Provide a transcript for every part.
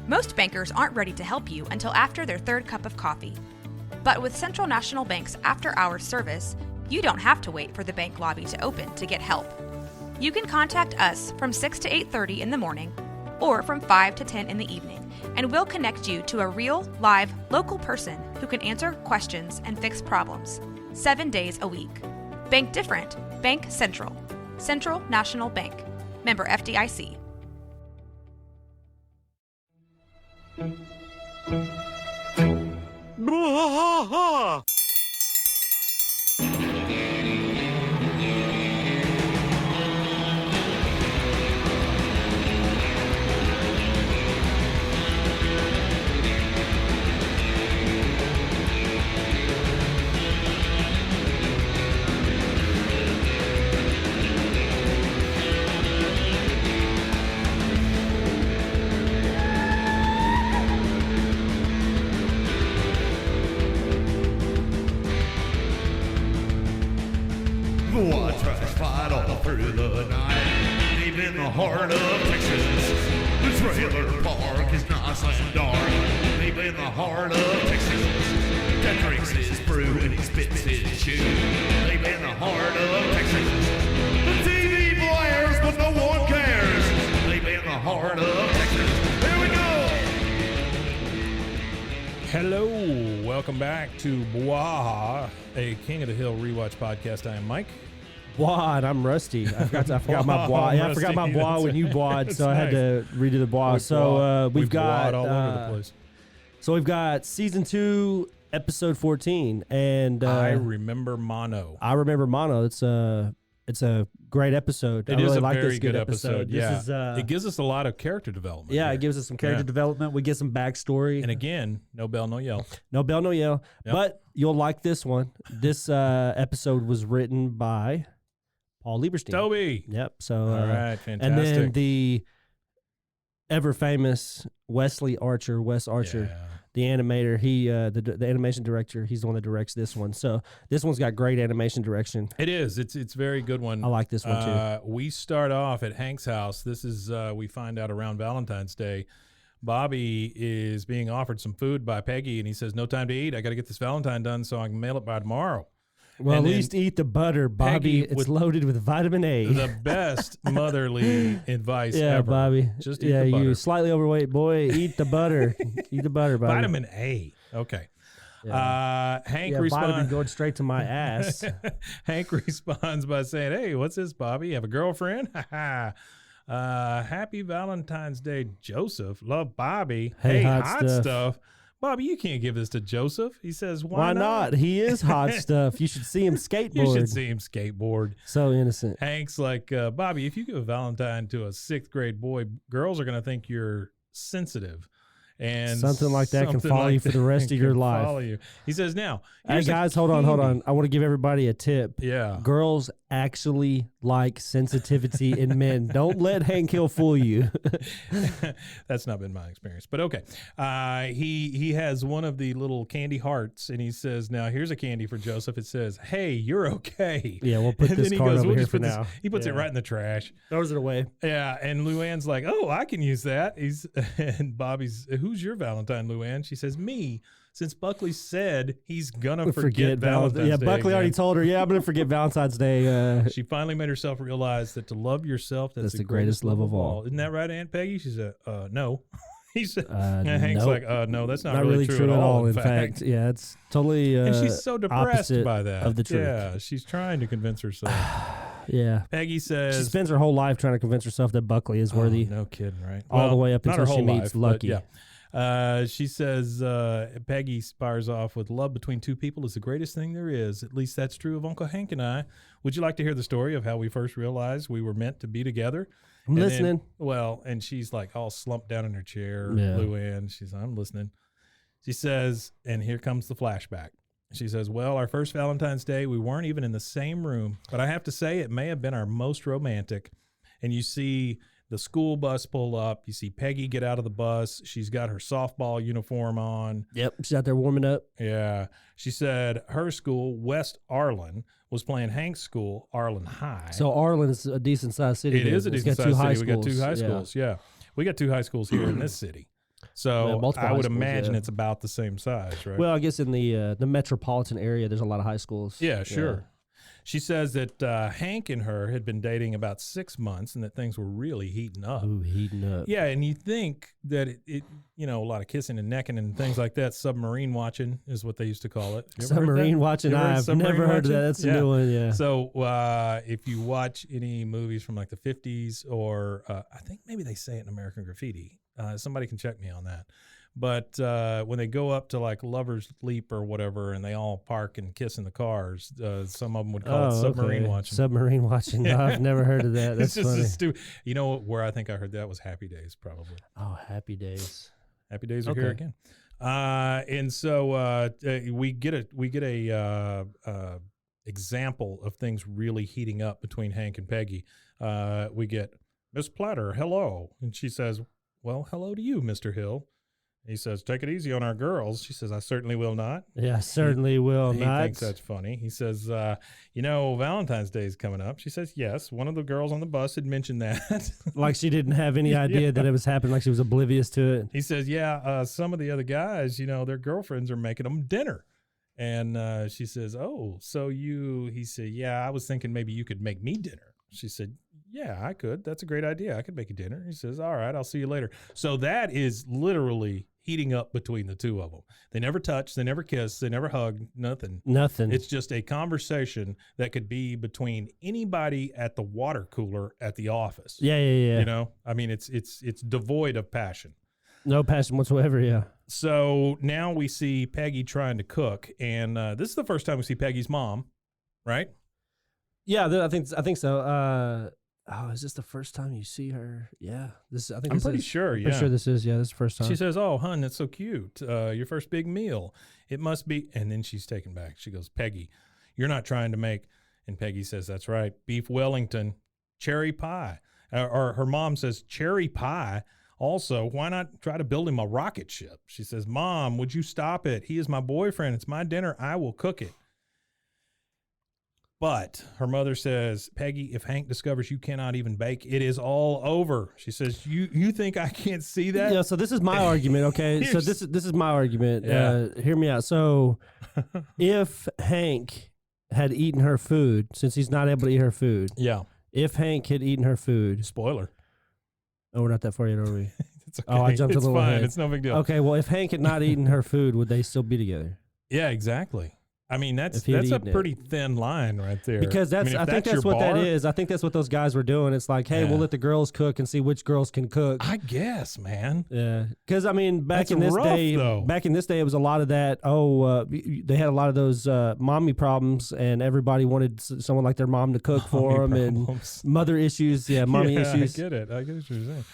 Most bankers aren't ready to help you until after their third cup of coffee. But with Central National Bank's after-hours service, you don't have to wait for the bank lobby to open to get help. You can contact us from 6 to 8:30 in the morning or from 5 to 10 in the evening, and we'll connect you to a real, live, local person who can answer questions and fix problems 7 days a week. Bank different. Bank Central. Central National Bank. Member FDIC. I tried to fight all through the night, deep in the heart of Texas. The trailer park is nice and dark, deep in the heart of Texas. That drinks his brew and he spits his chew, deep in the heart of Texas. The TV blares, but no one cares, deep in the heart of Texas. Here we go! Hello, welcome back to Bwaha, a King of the Hill rewatch podcast. I am Mike. Bwah, and I'm Rusty. I forgot my bwah. Yeah, I forgot my bwah when you bwah'd, so I had to redo the bwah. So we've got all over the place. So we've got season 2, episode 14, and I remember Mono. I remember Mono. It's a great episode. It I is really a like very this good episode. This Yeah, is, it gives us a lot of character development. yeah, here. it gives us some character development. We get some backstory. And again, no bell, no yell. No bell, no yell. Yep. But you'll like this one. This episode was written by Paul Lieberstein. Toby. Yep. So All right, fantastic. and then the ever famous Wes Archer, Yeah. the animator, he the animation director, he's the one that directs this one. So this one's got great animation direction. It is. It's a very good one. I like this one too. We start off at Hank's house. This is we find out around Valentine's Day. Bobby is being offered some food by Peggy, and he says, "No time to eat. I got to get this Valentine done so I can mail it by tomorrow." Well, and at least eat the butter, Bobby. Peggy It's with loaded with vitamin A. The best motherly advice yeah, ever. Bobby. Just eat yeah, the butter. you slightly overweight boy. Eat the butter. Eat the butter, Bobby. Vitamin A. Okay. Yeah. Hank Vitamin responds. going straight to my ass. Hank responds by saying, "Hey, what's this, Bobby? You have a girlfriend? Happy Valentine's Day, Joseph. Love, Bobby. Hey, hot hot stuff. Bobby, you can't give this to Joseph." He says, Why not? He is hot stuff. You should see him skateboard. You should see him skateboard. So innocent. Hank's like, Bobby, if you give a Valentine to a 6th grade boy, girls are going to think you're sensitive. And Something like that can something follow like you for the that rest of your can life. follow you. He says, now, Hey here's a guys, hold on. candy. I want to give everybody a tip. Yeah. Girls actually like sensitivity in men. Don't let Hank Hill fool you. That's not been my experience, but okay. He has one of the little candy hearts, and he says, now here's a candy for Joseph. It says, "Hey, you're okay." Yeah, we'll put And this then he card goes, over "We'll here just for put this-" now. He puts it Yeah. right in the trash. Throws it away. Yeah, and Luann's like, "Oh, I can use that." And Bobby's, "Who's your Valentine, Luann?" She says, "Me." Since Buckley said he's gonna forget Valentine's Yeah, Day Buckley already again. told her, yeah, I'm going to forget Valentine's Day. She finally made herself realize that to love yourself, that's the greatest love of all. Isn't that right, Aunt Peggy? She said, no. He said, Hank's nope. like, no, that's not, Not really true at all, in fact. Yeah, it's totally And she's so depressed opposite by that. of the truth. Yeah, she's trying to convince herself. Yeah. Peggy She says, spends her whole life trying to convince herself that Buckley is worthy. no kidding, right? All the way up not until her she whole meets life, but Lucky. Yeah. She says, Peggy spars off with, "Love between two people is the greatest thing there is. At least that's true of Uncle Hank and I. Would you like to hear the story of how we first realized we were meant to be together?" I'm And listening. And she's like all slumped down in her chair, Yeah. Luann. She's, "I'm listening." She says, and here comes the flashback. She says, "Well, our first Valentine's Day, we weren't even in the same room, but I have to say it may have been our most romantic." And you see the school bus pull up. You see Peggy get out of the bus. She's got her softball uniform on. Yep. She's out there warming up. Yeah. She said her school, West Arlen, was playing Hank's school, Arlen High. So Arlen is a decent sized city. It is a It's decent got two sized high city. We got two schools. high Yeah. schools. Yeah. We got two high schools here in this city. So multiple I high would schools, imagine yeah. it's about the same size, right? Well, I guess in the metropolitan area, there's a lot of high schools. yeah, sure. She says that Hank and her had been dating about 6 months and that things were really heating up. Ooh, heating up. Yeah, and you think that it you know, a lot of kissing and necking and things like that. Submarine watching is what they used to call it. You ever heard Submarine that? watching. You ever heard I've submarine never heard of watching? that. That's Yeah. a new one. Yeah. So if you watch any movies from like the 50s or I think maybe they say it in American Graffiti. Somebody can check me on that. But when they go up to like Lover's Leap or whatever and they all park and kiss in the cars, some of them would call it submarine watching. Submarine watching. No, I've never heard of that. That's it's just funny. a stupid. You know where I think I heard that was Happy Days, probably. Oh, Happy Days. Happy Days are Okay. here again. And so we get a example of things really heating up between Hank and Peggy. We get Miss Platter, hello, and she says, "Well, hello to you, Mr. Hill." He says, "Take it easy on our girls." She says, "I certainly will not." Yeah, certainly will He not. thinks that's funny. He says, "You know, Valentine's Day is coming up." She says, "Yes." One of the girls on the bus had mentioned that. Like she didn't have any idea that it was happening. Like she was oblivious to it. He says, "Yeah, some of the other guys, you know, their girlfriends are making them dinner." And she says, "Oh, so you?" He said, "Yeah, I was thinking maybe you could make me dinner." She said, "Yeah, I could. That's a great idea. I could make you dinner." He says, "All right, I'll see you later." So that is literally heating up between the two of them. They never touch, they never kiss, they never hug, nothing. Nothing. It's just a conversation that could be between anybody at the water cooler at the office. yeah. You know, I mean, it's devoid of passion. No passion whatsoever. Yeah. So now we see Peggy trying to cook, and this is the first time we see Peggy's mom, right? Yeah, I think so. Oh, is this the first time you see her? Yeah, this. I think I'm this pretty is- sure. I'm Yeah. pretty sure this is. Yeah, this is the first time. She says, "Oh, hun, that's so cute. Your first big meal. It must be." And then she's taken back. She goes, "Peggy, you're not trying to make." And Peggy says, "That's right. Beef Wellington, cherry pie." Or her mom says, "Cherry pie. Also, why not try to build him a rocket ship?" She says, "Mom, would you stop it? He is my boyfriend. It's my dinner. I will cook it." But her mother says, "Peggy, if Hank discovers you cannot even bake, it is all over." She says, "You think I can't see that?" Yeah, so this is my argument, okay? So Here's- this is my argument. Yeah. Hear me out. So if Hank had eaten her food, since he's not able to eat her food, Yeah. if Hank had eaten her food, Spoiler. oh, we're not that far yet, are we? It's okay. Oh, I jumped a it's little fine. ahead. It's no big deal. Okay, well, if Hank had not eaten her food, would they still be together? Yeah, exactly. I mean, that's If he had a eaten it. pretty thin line right there. Because I mean, if I think that's your what that bar, is. I think that's what those guys were doing. It's like, hey, Yeah. we'll let the girls cook and see which girls can cook. I guess, man. Yeah, because I mean, back That's in this rough, day, though. it was a lot of that. Oh, they had a lot of those mommy problems, and everybody wanted someone like their mom to cook for them, and Problems. mother issues. Yeah, mommy Yeah, issues. I get it. I get what you're saying.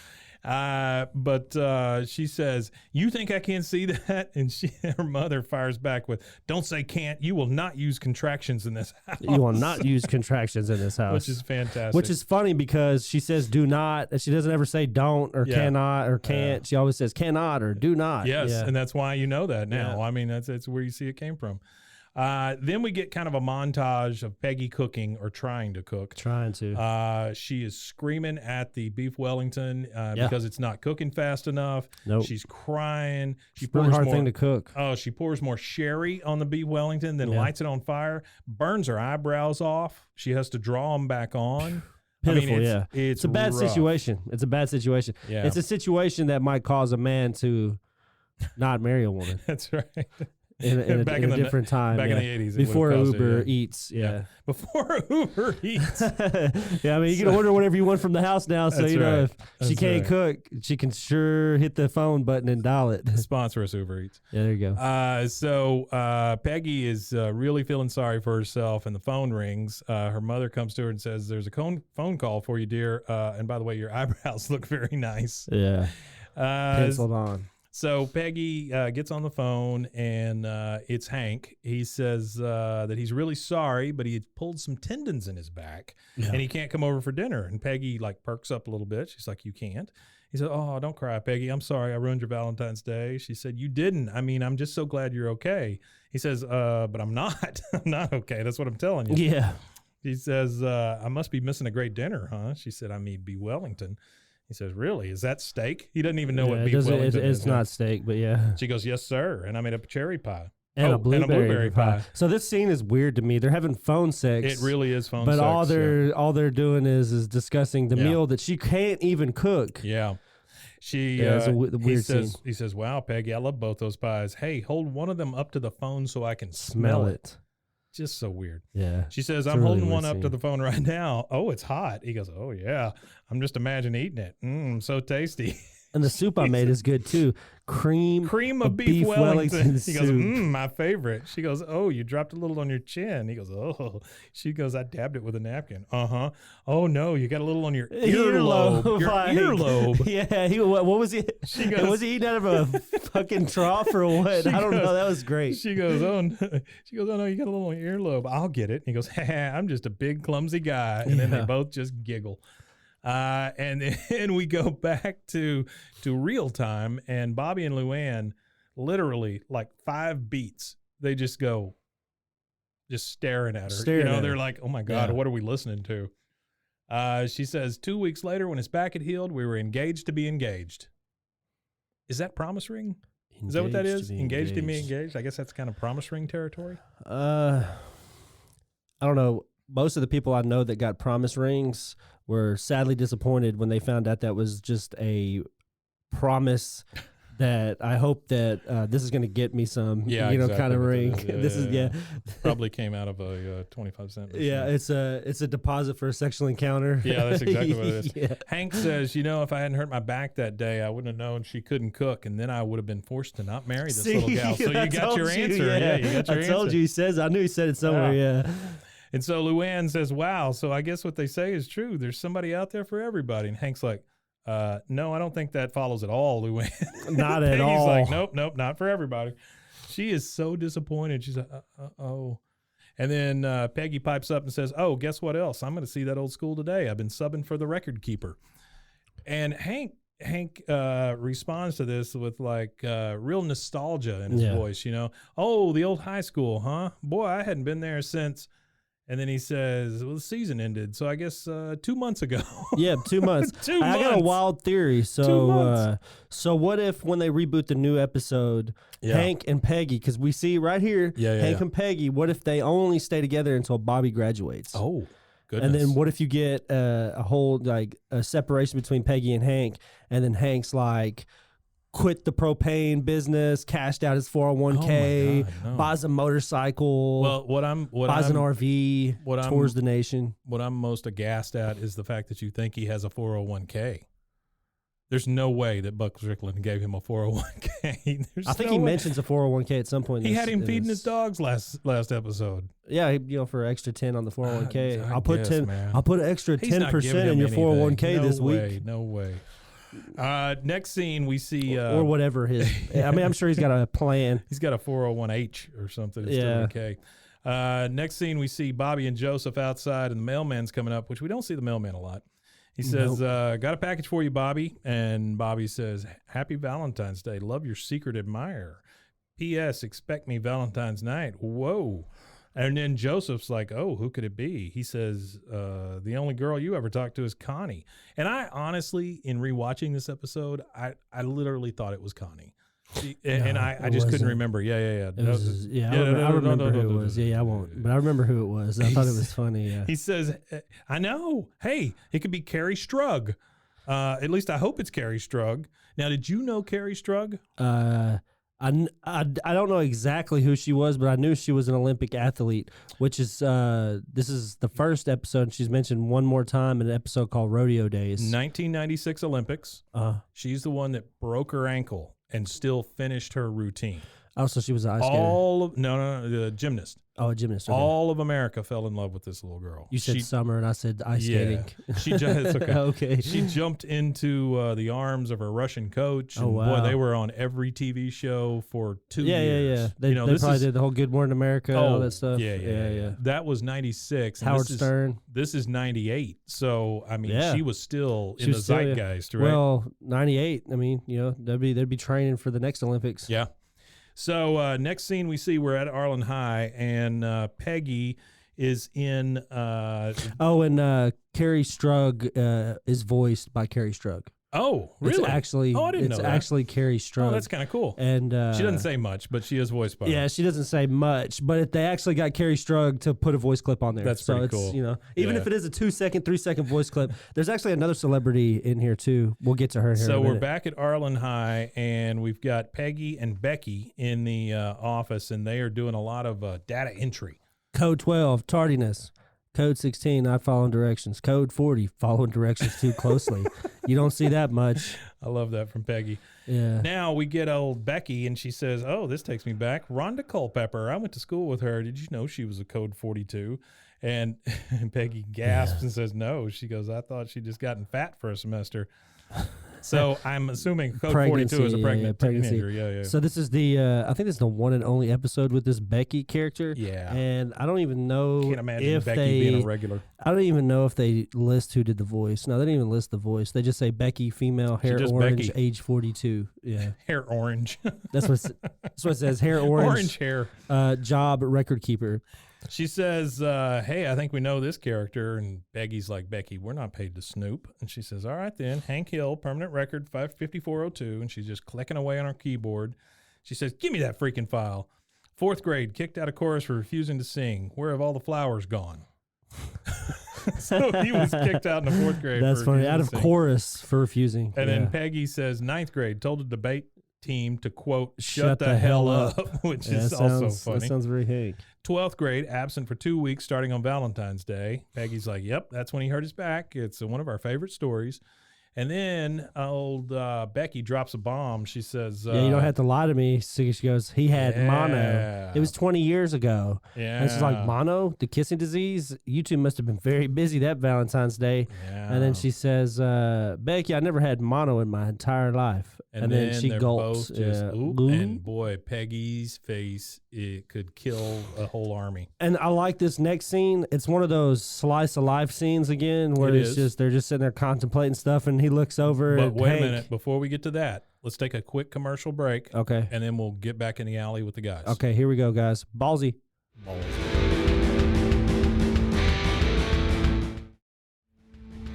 But she says, "You think I can't see that?" And her mother fires back with, "Don't say can't. You will not use contractions in this house." You will not use contractions in this house, Which is fantastic. Which is funny because she says "do not." And she doesn't ever say "don't" or Yeah. "cannot" or "can't." She always says "cannot" or "do not." Yes, Yeah. and that's why you know that now. Yeah. I mean, that's where you see it came from. Then we get kind of a montage of Peggy cooking or trying to cook. Trying to. She is screaming at the beef Wellington because it's not cooking fast enough. Nope. She's crying. She It's a really pours hard more, thing to cook. Oh, she pours more sherry on the beef Wellington, then Yeah. lights it on fire, burns her eyebrows off. She has to draw them back on. Pitiful, I mean, yeah. It's a bad rough. situation. It's a bad situation. Yeah. It's a situation that might cause a man to not marry a woman That's right. in a Back in in a the- different time. back in yeah. the 80s, it would've before caused it, Uber yeah. Eats. Yeah. Before Uber Eats. Yeah, I mean, you can order whatever you want from the house now. So, That's you know, right. if she That's can't right. cook, she can sure hit the phone button and dial it. Sponsor us, Uber Eats. Yeah, there you go. So Peggy is really feeling sorry for herself, and the phone rings. Her mother comes to her and says, "There's a phone call for you, dear. And by the way, your eyebrows look very nice." Yeah. Uh, Penciled on. so Peggy gets on the phone, and it's Hank. He says that he's really sorry, but he had pulled some tendons in his back, Yeah. and he can't come over for dinner. And Peggy perks up a little bit. She's like, "You can't." He said, "Oh, don't cry, Peggy. I'm sorry I ruined your Valentine's Day." She said, "You didn't. I mean, I'm just so glad you're okay." He says, "But I'm not. I'm not okay. That's what I'm telling you." Yeah. He says, "I must be missing a great dinner, huh?" She said, "I mean, be Wellington." He says, really? Is that steak? He doesn't even know Yeah, what it beef doesn't- Wellington is. It's not steak, but yeah. She goes, yes, sir. And I made a cherry pie. And a blueberry pie. So this scene is weird to me. They're having phone sex. It really is phone but sex. all they're doing is discussing the Yeah. meal that she can't even cook. Yeah. She Yeah, it's a weird scene. he says, wow, Peggy, I love both those pies. Hey, hold one of them up to the phone so I can smell it. Just so weird. Yeah. She says, It's a I'm really holding weird one up to scene. the phone right now. Oh, it's hot. He goes, oh, yeah. I'm just imagining eating it. So tasty. And the soup I made is good too. Cream of beef Wellington. He goes, soup. my favorite. She goes, oh, you dropped a little on your chin. He goes, oh. She goes, I dabbed it with a napkin. Uh-huh. Oh, no, you got a little on your earlobe. Your like- earlobe. Yeah, what was he? She goes- Was he eating out of a fucking trough or what? She I don't know. goes- That was great. She goes, oh, no. She goes, oh, no, you got a little on your earlobe. I'll get it. And he goes, I'm just a big, clumsy guy. And then they Yeah. both just giggle. And then we go back to real time, and Bobby and Luann, literally like 5 beats, they just go, just staring at her. Staring at they're her. like, oh my God, Yeah. what are we listening to? She says, 2 weeks later, when his back had healed, we were engaged to be engaged. Is that promise ring? Is that what that is? Engaged to be engaged? I guess that's kind of promise ring territory. I don't know. Most of the people I know that got promise rings were sadly disappointed when they found out that was just a promise that I hope that this is going to get me some, Yeah, kind exactly of what ring. that is. This is, yeah. Probably came out of a 25-cent machine. Yeah, it's a deposit for a sexual encounter. Yeah, that's exactly what it is. Yeah. Hank says, if I hadn't hurt my back that day, I wouldn't have known she couldn't cook, and then I would have been forced to not marry this little gal. So I you got told your you, answer. Yeah, you got your I told answer. you. He says. I knew he said it somewhere. Yeah. And so Luann says, wow, so I guess what they say is true. There's somebody out there for everybody. And Hank's like, no, I don't think that follows at all, Luann. Not at Peggy's all. like, nope, not for everybody. She is so disappointed. She's like, oh. And then Peggy pipes up and says, oh, guess what else? I'm going to see that old school today. I've been subbing for the record keeper. And Hank responds to this with like real nostalgia in his voice, Oh, the old high school, huh? Boy, I hadn't been there since. And then he says, well, the season ended. So I guess 2 months ago. Yeah, 2 months. 2 I got a months. wild theory. 2 So, months. so what if when they reboot the new episode, Yeah. Hank and Peggy, because we see right here, Yeah, Hank yeah. and Peggy, what if they only stay together until Bobby graduates? Oh, goodness. And then what if you get a whole like a separation between Peggy and Hank, and then Hank's like quit the propane business, cashed out his 401k, Oh my God, no. buys a motorcycle, Well, buys an RV, what I'm- tours the nation. what I'm most aghast at is the fact that you think he has a 401k. There's no way that Buck Strickland gave him a 401k. I think he mentions a 401k at some point. in He this- had him in feeding this- his dogs last episode. Yeah, for extra 10 on the 401k. I I'll put guess, 10. man. I'll put an extra He's not 10% giving in him your anything. 401k No this way, week, No way. Next scene, we see or whatever his. I mean, I'm sure he's got a plan. he's got a 401h or something. It's Yeah. okay. Next scene, we see Bobby and Joseph outside, and the mailman's coming up, which we don't see the mailman a lot. He says, got a package for you, Bobby. And Bobby says, happy Valentine's Day. Love your secret admirer. P.S. Expect me Valentine's night. Whoa. And then Joseph's like, oh, who could it be? He says, the only girl you ever talked to is Connie. And I honestly, in rewatching this episode, I literally thought it was Connie. And I it just couldn't wasn't. remember. Yeah. It was, I remember who it was. Yeah, I won't. But I remember who it was. I thought it was funny. Yeah. He says, I know. Hey, it could be Carrie Strug. At least I hope it's Carrie Strug. Now, did you know Carrie Strug? I don't know exactly who she was, but I knew she was an Olympic athlete, which is this is the first episode. She's mentioned one more time in an episode called Rodeo Days. 1996 Olympics. She's the one that broke her ankle and still finished her routine. Also, she was an ice skater. No, the gymnast. Oh, a gymnast. Okay. All of America fell in love with this little girl. You said summer, and I said ice Yeah. skating. It's okay. Okay. She jumped into the arms of her Russian coach. Oh, And wow. boy, they were on every TV show for 2 Yeah. years. They probably did the whole Good Morning America, all that stuff. Yeah. That was 96. and Howard this Stern. This is 98. So, I mean, Yeah. she was still She in the was still, yeah. zeitgeist, right? Well, 98. I mean, they'd be training for the next Olympics. Yeah. So next scene we see we're at Arlen High, and Peggy is in. Oh, and Carrie Strug is voiced by Carrie Strug. Oh, really? It's actually, Oh, I didn't know that. actually Carrie Strug. Oh, that's kind of cool. And She doesn't say much, but she is voiced by her. Yeah, she doesn't say much, but they actually got Carrie Strug to put a voice clip on there. That's so pretty it's, cool. You know, even Yeah. if it is a 2-second, 3-second voice clip, there's actually another celebrity in here too. We'll get to her here. So in a we're minute. back at Arlen High, and we've got Peggy and Becky in the office, and they are doing a lot of data entry. Code 12, tardiness. Code 16, not following directions. Code 40, following directions too closely. You don't see that much. I love that from Peggy. Yeah. Now we get old Becky, and she says, "Oh, this takes me back. Rhonda Culpepper. I went to school with her. Did you know she was a Code 42?" And Peggy gasps and says, "No." She goes, "I thought she'd just gotten fat for a semester." So I'm assuming Code 42 is a pregnant teenager. Yeah. So this is the, I think this is the one and only episode with this Becky character. Yeah. And I don't even know Can't imagine if Becky they, being a regular. I don't even know if they list who did the voice. No, they didn't even list the voice. They just say Becky, female, hair just orange, Becky. age 42. Yeah. Hair orange. That's what it says. Hair orange. Orange hair. Job record keeper. She says, "Hey, I think we know this character." And Becky's like, "Becky, we're not paid to snoop." And she says, "All right then, Hank Hill, permanent record 55402." And she's just clicking away on her keyboard. She says, "Give me that freaking file. 4th grade, kicked out of chorus for refusing to sing. Where have all the flowers gone?" So he was kicked out in the 4th grade. That's for funny. refusing Out to of sing. chorus for refusing. And Yeah. then Peggy says, 9th grade, told the debate team to, quote, shut the hell up, which Yeah, is that also sounds- funny. That sounds very Hank. 12th grade, absent for 2 weeks starting on Valentine's Day. Peggy's like, "Yep, that's when he hurt his back. It's one of our favorite stories." And then old Becky drops a bomb. She says, Yeah, you don't have to lie to me. So she goes, he had mono. Yeah. It was 20 years ago. Yeah. And she's like, mono, the kissing disease? You two must have been very busy that Valentine's Day. Yeah. And then she says, Becky, I never had mono in my entire life. And then she they're gulps. both just, Yeah. oop, Ooh. and boy, Peggy's face, it could kill a whole army. And I like this next scene. It's one of those slice of life scenes again, where It it's is. just they're just sitting there contemplating stuff, and he looks over. But at wait Hank. a minute. Before we get to that, let's take a quick commercial break, Okay. and then we'll get back in the alley with the guys. Okay. Here we go, guys. Ballsy.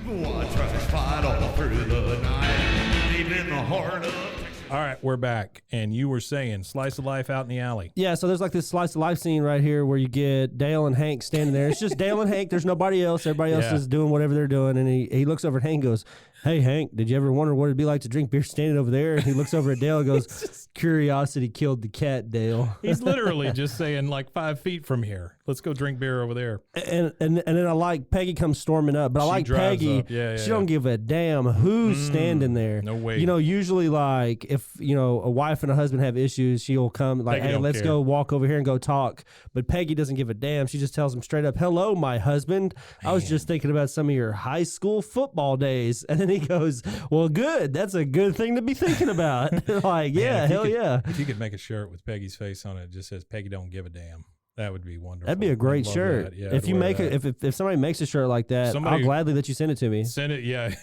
I tried to fight all through the night, deep in the heart of Texas. All right, we're back. And you were saying slice of life out in the alley. Yeah, so there's like this slice of life scene right here where you get Dale and Hank standing there. It's just Dale and Hank. There's nobody else. Everybody else Yeah. is doing whatever they're doing. And he looks over at Hank and goes, "Hey, Hank, did you ever wonder what it'd be like to drink beer standing over there?" And he looks over at Dale and goes, "Curiosity killed the cat, Dale." He's literally just saying, like, 5 feet from here. Let's go drink beer over there. And then I like Peggy comes storming up, but I She like drives Peggy. up. Yeah, she yeah. don't give a damn who's standing there. no way. You know, usually like if a wife and a husband have issues, she'll come like, Peggy "Hey, don't let's care. go walk over here and go talk." But Peggy doesn't give a damn. She just tells him straight up, "Hello, my husband. I was just thinking about some of your high school football days." And then he goes, "Well, good. That's a good thing to be thinking about." Like, yeah, Man, if you hell could- yeah. If you could make a shirt with Peggy's face on it, it just says Peggy don't give a damn. That would be wonderful. That'd be a I'd great love shirt. that. Yeah, if I'd you wear make that. it, if somebody makes a shirt like that, Somebody- I'll gladly let you send it to me. Send it, yeah.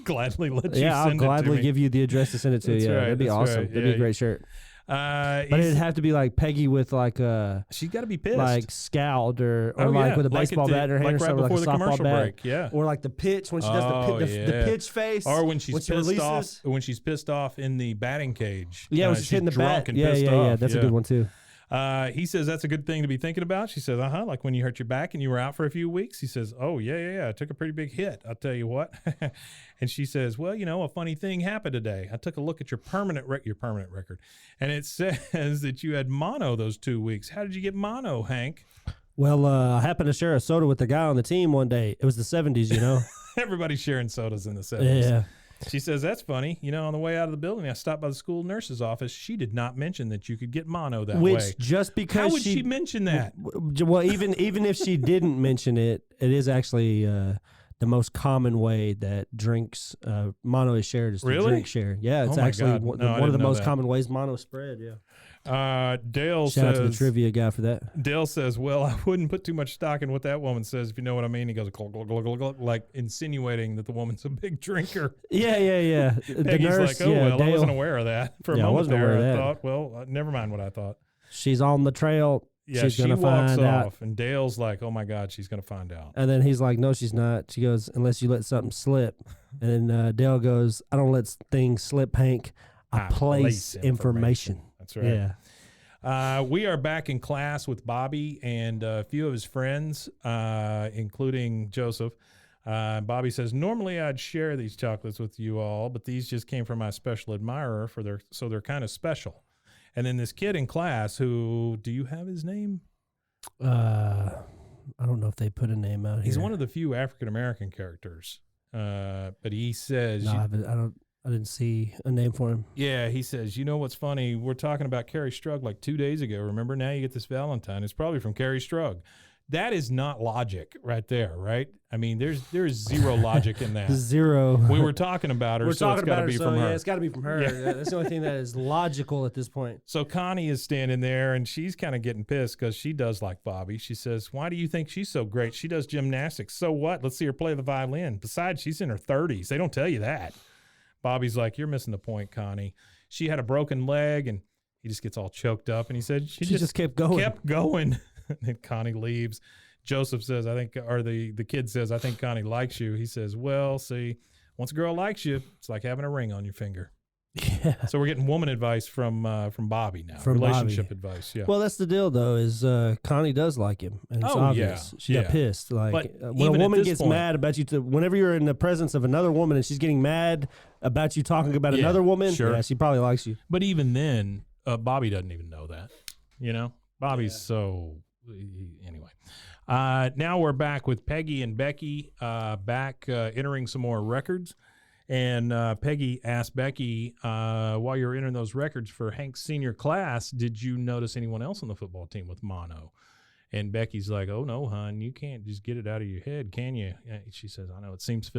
Gladly let you Yeah, I'll send it to gladly me. give you the address to send it to. That's Yeah, right, that'd be that's awesome. right. That'd be Yeah, a great shirt. But He's- it'd have to be like Peggy with like she's got to be pissed. like scowled or Oh, like yeah. with a Like baseball at the- bat in her hand like or right something, like a before the softball commercial bat. break, yeah. Or like the pitch when she does Oh, the yeah. pitch face. Or when she's she pissed releases. off. When she's pissed off in the batting cage. Yeah, when she's hitting the drunk bat. and Yeah, pissed yeah. off. That's a good one too. He says that's a good thing to be thinking about. She says, like when you hurt your back and you were out for a few weeks. He says, oh, yeah. I took a pretty big hit. I'll tell you what. And she says, well, a funny thing happened today. I took a look at your permanent record, and it says that you had mono those 2 weeks. How did you get mono, Hank? Well, I happened to share a soda with the guy on the team one day. It was the 70s, you know. Everybody's sharing sodas in the 70s. Yeah. She says, that's funny. On the way out of the building, I stopped by the school nurse's office. She did not mention that you could get mono that Which way. just because How would she mention that? Well, even if she didn't mention it, it is actually the most common way that drinks mono is shared is to Really? drink share. Yeah, it's Oh my actually God. one No, I of the didn't know most that. common ways mono is spread. Yeah. Dale Shout out to the says, trivia guy for that. Dale says, well, I wouldn't put too much stock in what that woman says, if you know what I mean. He goes, glug, glug, glug, glug, glug, like insinuating that the woman's a big drinker. Yeah. The Peggy's nurse, like, oh, yeah, well, I Dale, wasn't aware of that. For a Yeah, I moment wasn't there, aware of I that. thought, well, never mind what I thought. she's on the trail. Yeah, she's she gonna walks find out. off, and Dale's like, "Oh my God, she's gonna find out." And then he's like, no, she's not. She goes, unless you let something slip. And then Dale goes, I don't let things slip, Hank. I place information. That's right. Yeah. We are back in class with Bobby and a few of his friends, including Joseph. Bobby says, normally I'd share these chocolates with you all, but these just came from my special admirer so they're kind of special. And then this kid in class who, do you have his name? I don't know if they put a name out here. He's one of the few African-American characters. But he says, No, I didn't see a name for him. yeah, he says, you know what's funny? We're talking about Carrie Strug like 2 days ago. Remember, now you get this Valentine. It's probably from Carrie Strug. That is not logic right there, right? I mean, there's zero logic in that. Zero. We were talking about her, We're so it's talking got to about be her, from so her. yeah, it's got to be from her. Yeah. That's the only thing that is logical at this point. So Connie is standing there, and she's kind of getting pissed because she does like Bobby. She says, why do you think she's so great? She does gymnastics. So what? Let's see her play the violin. Besides, she's in her 30s. They don't tell you that. Bobby's like, you're missing the point, Connie. She had a broken leg, and he just gets all choked up, and he said, she just kept going. Kept going. And then Connie leaves. Joseph says, the kid says, I think Connie likes you. He says, well, see, once a girl likes you, it's like having a ring on your finger. Yeah. So we're getting woman advice from Bobby now. From Relationship Bobby. advice. Yeah. Well, that's the deal, though, is Connie does like him. And it's Oh, obvious. yeah, She yeah. got pissed. Like, But when even a at woman this gets point- mad about you, whenever you're in the presence of another woman and she's getting mad about you talking about Yeah, another woman, sure. yeah, she probably likes you. But even then, Bobby doesn't even know that. You know, Bobby's anyway. Now we're back with Peggy and Becky, entering some more records. And Peggy asked Becky, while you're entering those records for Hank's senior class, did you notice anyone else on the football team with mono? And Becky's like, oh, no, hon, you can't just get it out of your head, can you? She says, I know it seems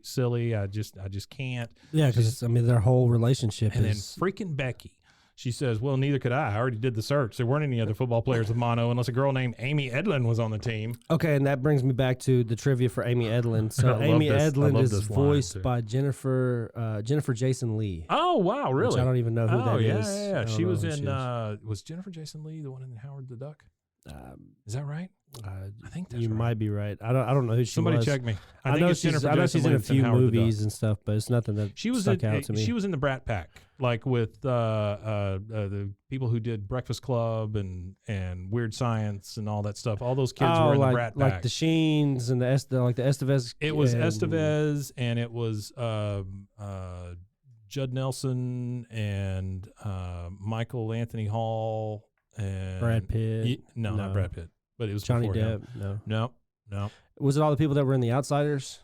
silly. I just can't. Yeah, because, their whole relationship And then is... freaking Becky, she says, well, neither could I. I already did the search. There weren't any other football players with mono unless a girl named Amy Edlin was on the team. Okay, and that brings me back to the trivia for Amy Edlin. So I love Amy this. I Edlin love is this line, voiced too. by Jennifer Jason Leigh. Oh, wow, really? Which I don't even know who that is. I Yeah. don't She know was who in, she is. was Jennifer Jason Leigh the one in Howard the Duck? Is that right? I think that's you right. might be right. I don't know who she Somebody was. check me. I think know it's Jennifer I know Jason she's in Leigh a that's in few Howard the Duck. movies and stuff, but it's nothing that She was stuck out to me. She was in the Brat Pack, like with the people who did Breakfast Club and Weird Science and all that stuff. All those kids were in the Brat Pack. like the Sheens and the Estevez. It was and- Estevez, and it was Judd Nelson and Michael Anthony Hall and Brad Pitt. No, not Brad Pitt, but it was Johnny before Depp. him. No. No. Was it all the people that were in The Outsiders?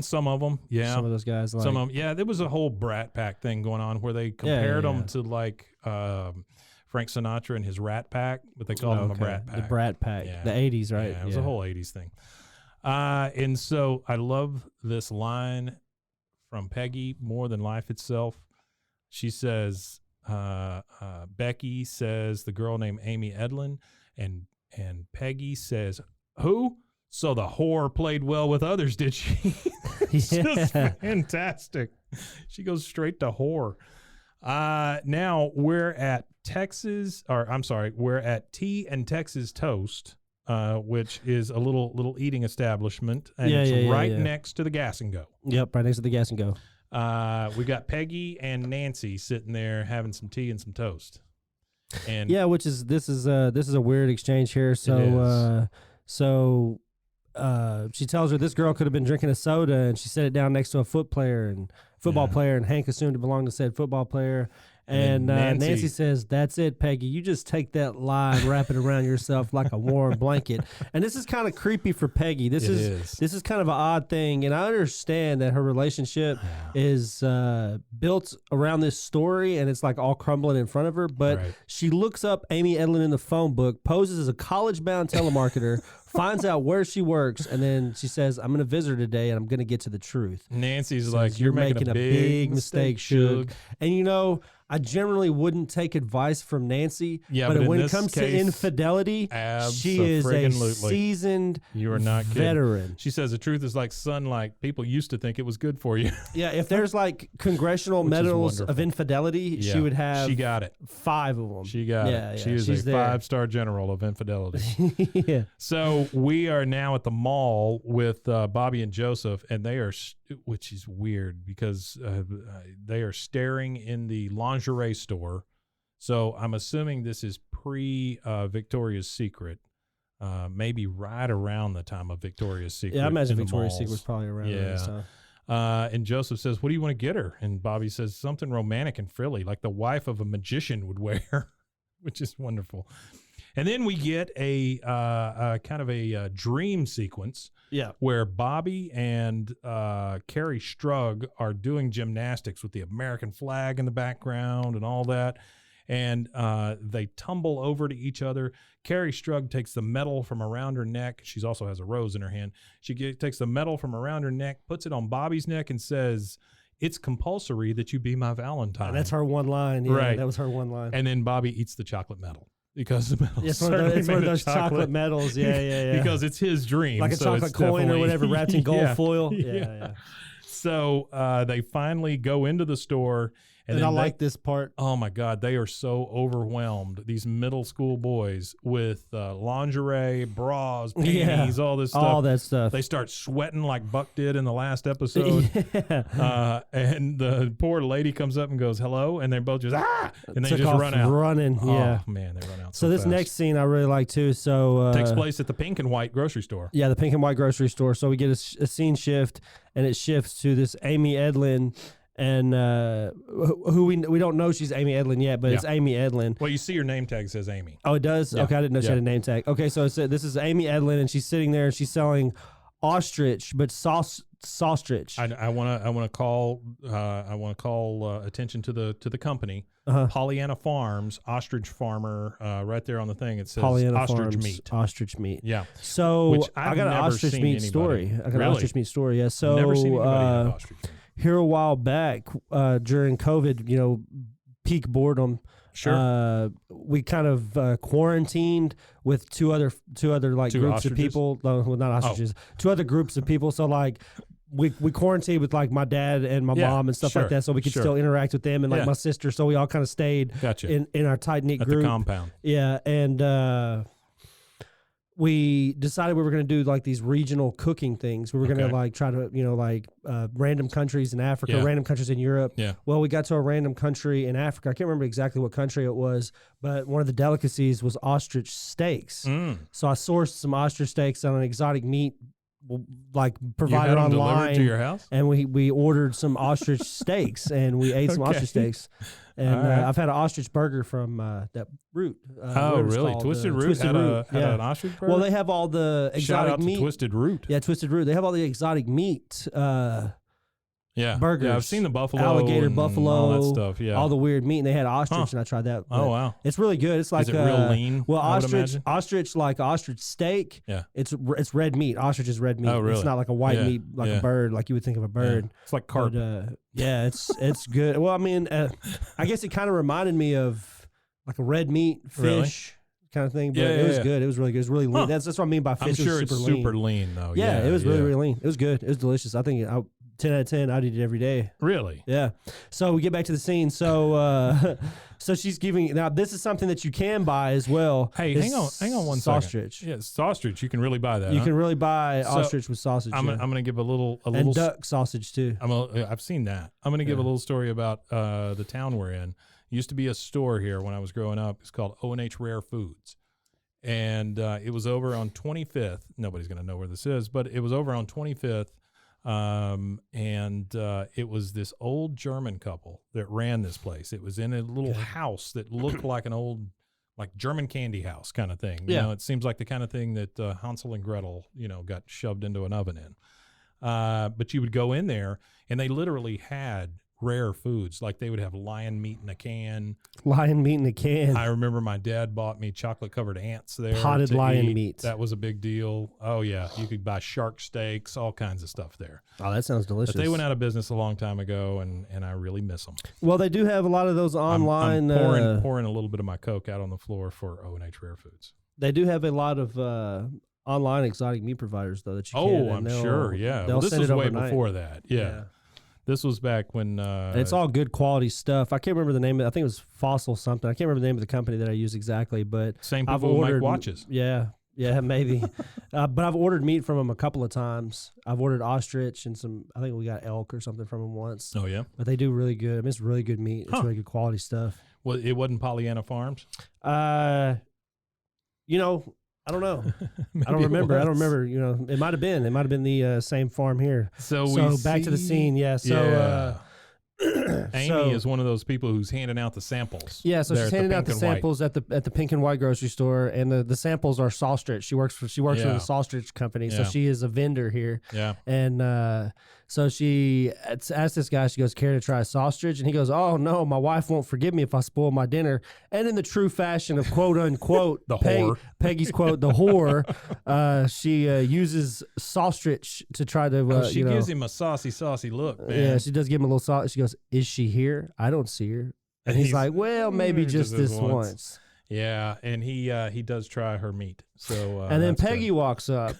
Some of them, yeah. Some of those guys. Like, Some of them, yeah. There was a whole Brat Pack thing going on where they compared them to like Frank Sinatra and his Rat Pack, but they called them the Brat Pack. The Brat Pack. Yeah. The 80s, right? Yeah, it was a whole 80s thing. And so I love this line from Peggy more than life itself. She says, Becky says the girl named Amy Edlin, and Peggy says, who? So the whore played well with others, did she? It's just fantastic. She goes straight to whore. Now we're at we're at Tea and Texas Toast, which is a little eating establishment, and it's right next to the Gas and Go. Yep, right next to the Gas and Go. We got Peggy and Nancy sitting there having some tea and some toast. And Yeah, this is a weird exchange here. So she tells her this girl could have been drinking a soda, and she set it down next to a football player, and Hank assumed it belonged to said football player. And Nancy says, that's it, Peggy. You just take that lie and wrap it around yourself like a warm blanket. And this is kind of creepy for Peggy. This is kind of an odd thing. And I understand that her relationship is built around this story, and it's like all crumbling in front of her. But she looks up Amy Edlin in the phone book, poses as a college-bound telemarketer, finds out where she works, and then she says, I'm going to visit her today, and I'm going to get to the truth. Nancy's like, you're making a big mistake, Shug. And I generally wouldn't take advice from Nancy. Yeah, but but in when it this comes to case, infidelity, she is a abso-friggin-lutely. seasoned You are not kidding. veteran. She says the truth is like sunlight. People used to think it was good for you. Yeah, if there's like congressional Which is medals of wonderful. infidelity, she Yeah, would have She got it. 5 of them. She got Yeah, it. yeah, She is she's a there. 5-star general of infidelity. Yeah. So we are now at the mall with Bobby and Joseph, and they are, which is weird because they are staring in the lingerie store. So I'm assuming this is pre Victoria's Secret, maybe right around the time of Victoria's Secret. Yeah, I imagine in the Victoria's malls. Secret was probably around Yeah. this time. And Joseph says, "What do you want to get her?" And Bobby says, "Something romantic and frilly, like the wife of a magician would wear," which is wonderful. And then we get a kind of a dream sequence Yeah. where Bobby and Carrie Strug are doing gymnastics with the American flag in the background and all that. And they tumble over to each other. Carrie Strug takes the medal from around her neck. She also has a rose in her hand. She takes the medal from around her neck, puts it on Bobby's neck, and says, "It's compulsory that you be my Valentine." That's her one line. Yeah, Right. that was her one line. And then Bobby eats the chocolate medal because the medal It's one of those chocolate medals. Yeah, yeah, yeah. because it's his dream. like a so chocolate it's coin or definitely- whatever wrapped in gold Yeah. foil. Yeah, yeah. So they finally go into the store, and And then I like this part. oh my God, they are so overwhelmed. These middle school boys with lingerie, bras, panties, all this stuff. All that stuff. They start sweating like Buck did in the last episode. yeah. And the poor lady comes up and goes, "Hello," and they both just and they Took just off run out. running. Yeah. Oh man, they run out. So this fast. next scene I really like too. So takes place at the pink and white grocery store. Yeah, the pink and white grocery store. So we get a scene shift, and it shifts to this Amy Edlin, and who we don't know she's Amy Edlin yet, but it's Yeah. Amy Edlin. Well, you see her name tag says Amy. Oh, it does. Yeah. Okay, I didn't know she Yeah. had a name tag. Okay, so this is Amy Edlin, and she's sitting there and she's selling ostrich, but sausage. I want to call attention to the company. Uh-huh. Pollyanna Farms, ostrich farmer, right there on the thing. It says Pollyanna ostrich Farms, meat. ostrich meat. Yeah, So Which I I've got an never ostrich seen meat anybody. story. I got an Really? ostrich meat story. Yeah. So never seen anybody have ostrich meat. here a while back during COVID, peak boredom. Sure. We kind of quarantined with two other like Two groups ostriches? of people. No, well, not ostriches. Two other groups of people. So like we quarantined with like my dad and my Yeah, mom and stuff sure, like that, so we could sure. still interact with them and like Yeah. my sister. So we all kind of stayed Gotcha. in our tight knit At group. the compound. Yeah, and we decided we were going to do like these regional cooking things. We were going to Okay. like try to, random countries in Africa, Yeah. random countries in Europe. Yeah. Well, we got to a random country in Africa. I can't remember exactly what country it was, but one of the delicacies was ostrich steaks. Mm. So I sourced some ostrich steaks on an exotic meat, like You provided had them online. delivered to your house? And we ordered some ostrich steaks, and we ate some Okay. ostrich steaks. And All right. I've had an ostrich burger from that Root. Oh, whatever it's really? called, Twisted Root Twisted had, Root. had Yeah. an ostrich burger? Well, they have all the Shout exotic out meat. to Twisted Root. Yeah, Twisted Root. They have all the exotic meat, Yeah. burgers, Yeah, I've seen the buffalo. alligator, and buffalo, all that stuff. Yeah. all the weird meat, and they had ostrich, Huh. and I tried that. Oh, but wow. It's really good. It's like Is it real lean? Well, I would imagine? ostrich like ostrich steak. Yeah. It's red meat. Ostrich is red meat. Oh, really? It's not like a white Yeah, meat, like yeah. a bird, like you would think of a bird. Yeah. It's like carp. But, yeah, it's good. Well, I mean, I guess it kind of reminded me of like a red meat Really? fish kind of thing. But Yeah, it was yeah. good. It was really good. It was really lean. Huh. That's what I mean by I'm fish. sure It it's was super lean. lean, though. Yeah, it was really, yeah. really lean. It was good. It was delicious. I think 10 out of 10. I'd eat it every day. Really? Yeah. So we get back to the scene. So so she's giving now. This is something that you can buy as well. Hey, is hang on one second. ostrich. Yeah, ostrich. You can really buy that. You huh? can really buy So, ostrich with sausage. I'm yeah. gonna give a little and duck sausage too. I've seen that. I'm going to give a little story about the town we're in. Used to be a store here when I was growing up. It's called O&H Rare Foods. And it was over on 25th. Nobody's going to know where this is, but it was over on 25th. It was this old German couple that ran this place. It was in a little house that looked like an old, like German candy house kind of thing. You Yeah. know, it seems like the kind of thing that Hansel and Gretel, got shoved into an oven in. But you would go in there, and they literally had rare foods. Like they would have lion meat in a can. Lion meat in a can. I remember my dad bought me chocolate covered ants there. Potted to lion eat. meat. That was a big deal. Oh yeah, you could buy shark steaks, all kinds of stuff there. Oh, that sounds delicious. But they went out of business a long time ago, and I really miss them. Well, they do have a lot of those online. I'm pouring a little bit of my Coke out on the floor for O&H Rare Foods. They do have a lot of online exotic meat providers, though, that you can. Oh, I'm sure. Yeah. They'll Well, this send was it way overnight. before that. Yeah. This was back when. And it's all good quality stuff. I can't remember the name of it. I think it was Fossil something. I can't remember the name of the company that I use exactly, but same I've people who ordered make watches. Yeah, maybe. But I've ordered meat from them a couple of times. I've ordered ostrich and some. I think we got elk or something from them once. Oh yeah. But they do really good. I mean, it's really good meat. It's really good quality stuff. Well, it wasn't Pollyanna Farms. I don't know. Maybe I don't remember. it I don't was. remember. It might have been. It might have been the same farm here. So back to the scene. Yeah. So. Amy is one of those people who's handing out the samples. Yeah, so there she's at handing out Pink the and White. samples at the Pink and White grocery store, and the samples are Sausstritch. She works for Yeah. the Sausstritch company, so Yeah. she is a vendor here. Yeah. And so she asked this guy, she goes, care to try Sausstritch? And he goes, oh no, my wife won't forgive me if I spoil my dinner. And in the true fashion of quote unquote The whore. Peggy's quote, the whore, she uses Sausstritch to try to She gives him a saucy look, man. yeah, she does give him a little sauce. She goes, is she here? I don't see her. And he's like, well, maybe just this once. Yeah, and he does try her meat. So And then that's Peggy good. walks up,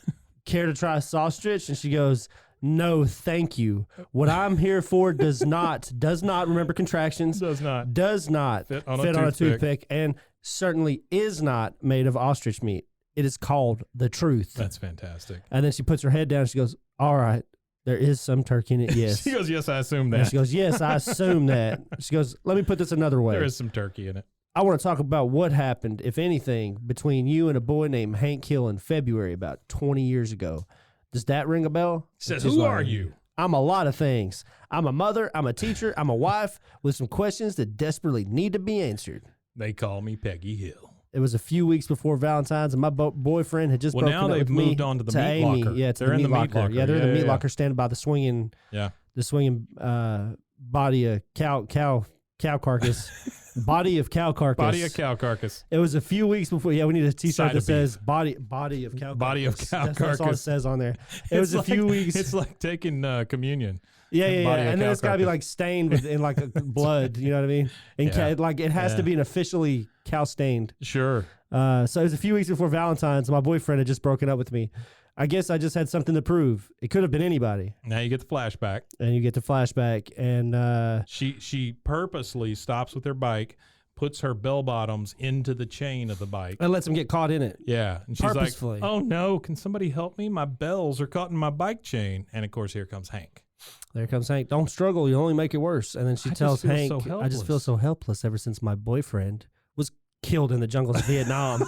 care to try Sausstritch? And she goes, no, thank you. What I'm here for does not remember contractions, does not. does not Fit fit on a on a toothpick. toothpick, and certainly is not made of ostrich meat. It is called the truth. That's fantastic. And then she puts her head down. And she goes, all right, there is some turkey in it, yes. She goes, yes, I assume And that. she goes, yes, I assume that. She goes, let me put this another way. There is some turkey in it. I want to talk about what happened, if anything, between you and a boy named Hank Hill in February about 20 years ago. Does that ring a bell? She says, She's who like, are you? I'm a lot of things. I'm a mother, I'm a teacher, I'm a wife with some questions that desperately need to be answered. They call me Peggy Hill. It was a few weeks before Valentine's, and my boyfand had just Well, broken now up they've with me moved on to the meat Amy. locker. Yeah, to They're the in meat the meat locker. locker. Yeah, they're in Yeah, the meat yeah. locker, standing by the swinging Yeah. body of cow carcass. Body of cow carcass. Body of cow carcass. It was a few weeks before. Yeah, we need a T-shirt Side that of says body of cow. Body of carcass. cow That's all it carcass. says on there. It was a few weeks. It's like taking communion. Yeah, body of and then cow it's got to be carcass. like stained in like a blood. You know what I mean? And Yeah. like it has to Yeah. be an officially cow stained. Sure. So it was a few weeks before Valentine's. My boyfriend had just broken up with me. I guess I just had something to prove. It could have been anybody. Now you get the flashback. And you get the flashback, and She purposely stops with her bike, puts her bell bottoms into the chain of the bike. it lets him get caught in it. Yeah. And she's like, Purposefully. oh no, can somebody help me? My bells are caught in my bike chain. And of course, here comes Hank. There comes Hank. Don't struggle. You'll only make it worse. And then she I just tells feel Hank, so I just feel helpless." so helpless ever since my boyfriend was killed in the jungles of Vietnam.